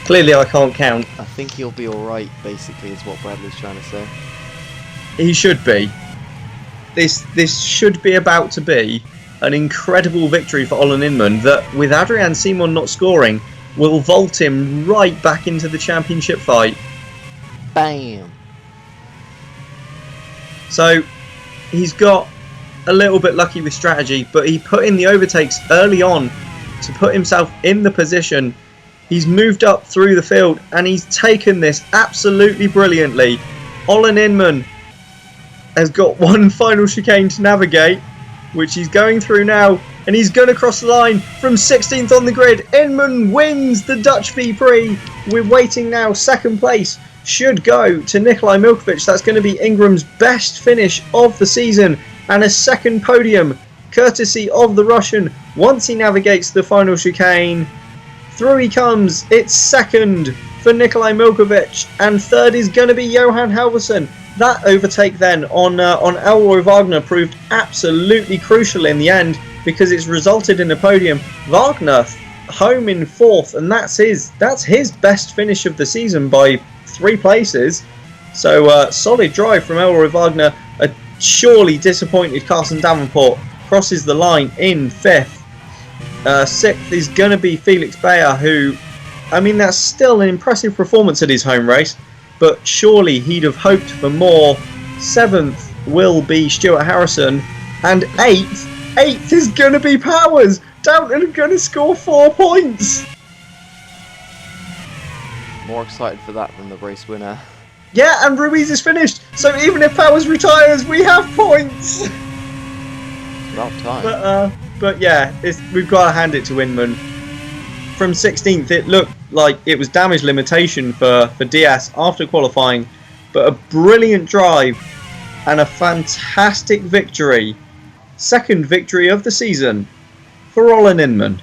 Clearly, I can't count.
I think he'll be alright, basically, is what Bradley's trying to say.
He should be. This should be about to be an incredible victory for Olin Inman that, with Adrian Simon not scoring, will vault him right back into the championship fight.
Bam!
So, he's got a little bit lucky with strategy, but he put in the overtakes early on to put himself in the position. He's moved up through the field, and he's taken this absolutely brilliantly. Olin Inman has got one final chicane to navigate, which he's going through now, and he's going to cross the line from 16th on the grid. Inman wins the Dutch V-Prix. We're waiting now. Second place should go to Nikolai Milkovic. That's going to be Ingram's best finish of the season, and a second podium courtesy of the Russian once he navigates the final chicane. Through he comes. It's second for Nikolai Milkovic, and third is going to be Johan Halvosen. That overtake then on Elroy Wagner proved absolutely crucial in the end, because it's resulted in a podium. Wagner home in 4th, and that's his best finish of the season by 3 places. So solid drive from Elroy Wagner. A surely disappointed Carson Davenport crosses the line in 5th. 6th is going to be Felix Bayer, who, I mean, that's still an impressive performance at his home race, but surely he'd have hoped for more. 7th will be Stuart Harrison, and 8th is going to be Powers. Downton are going to score 4 points.
More excited for that than the race winner.
Yeah, and Ruiz is finished, so even if Powers retires, we have points.
It's about time.
But yeah, we've got to hand it to Inman. From 16th, it looked like it was damage limitation for Diaz after qualifying, but a brilliant drive and a fantastic victory. Second victory of the season for Olin Inman.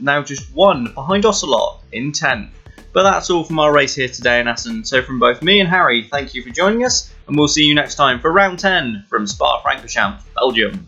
Now just 1 behind Ocelot in 10th. But that's all from our race here today in Assen. So from both me and Harry, thank you for joining us, and we'll see you next time for round 10 from Spa-Francorchamps, Belgium.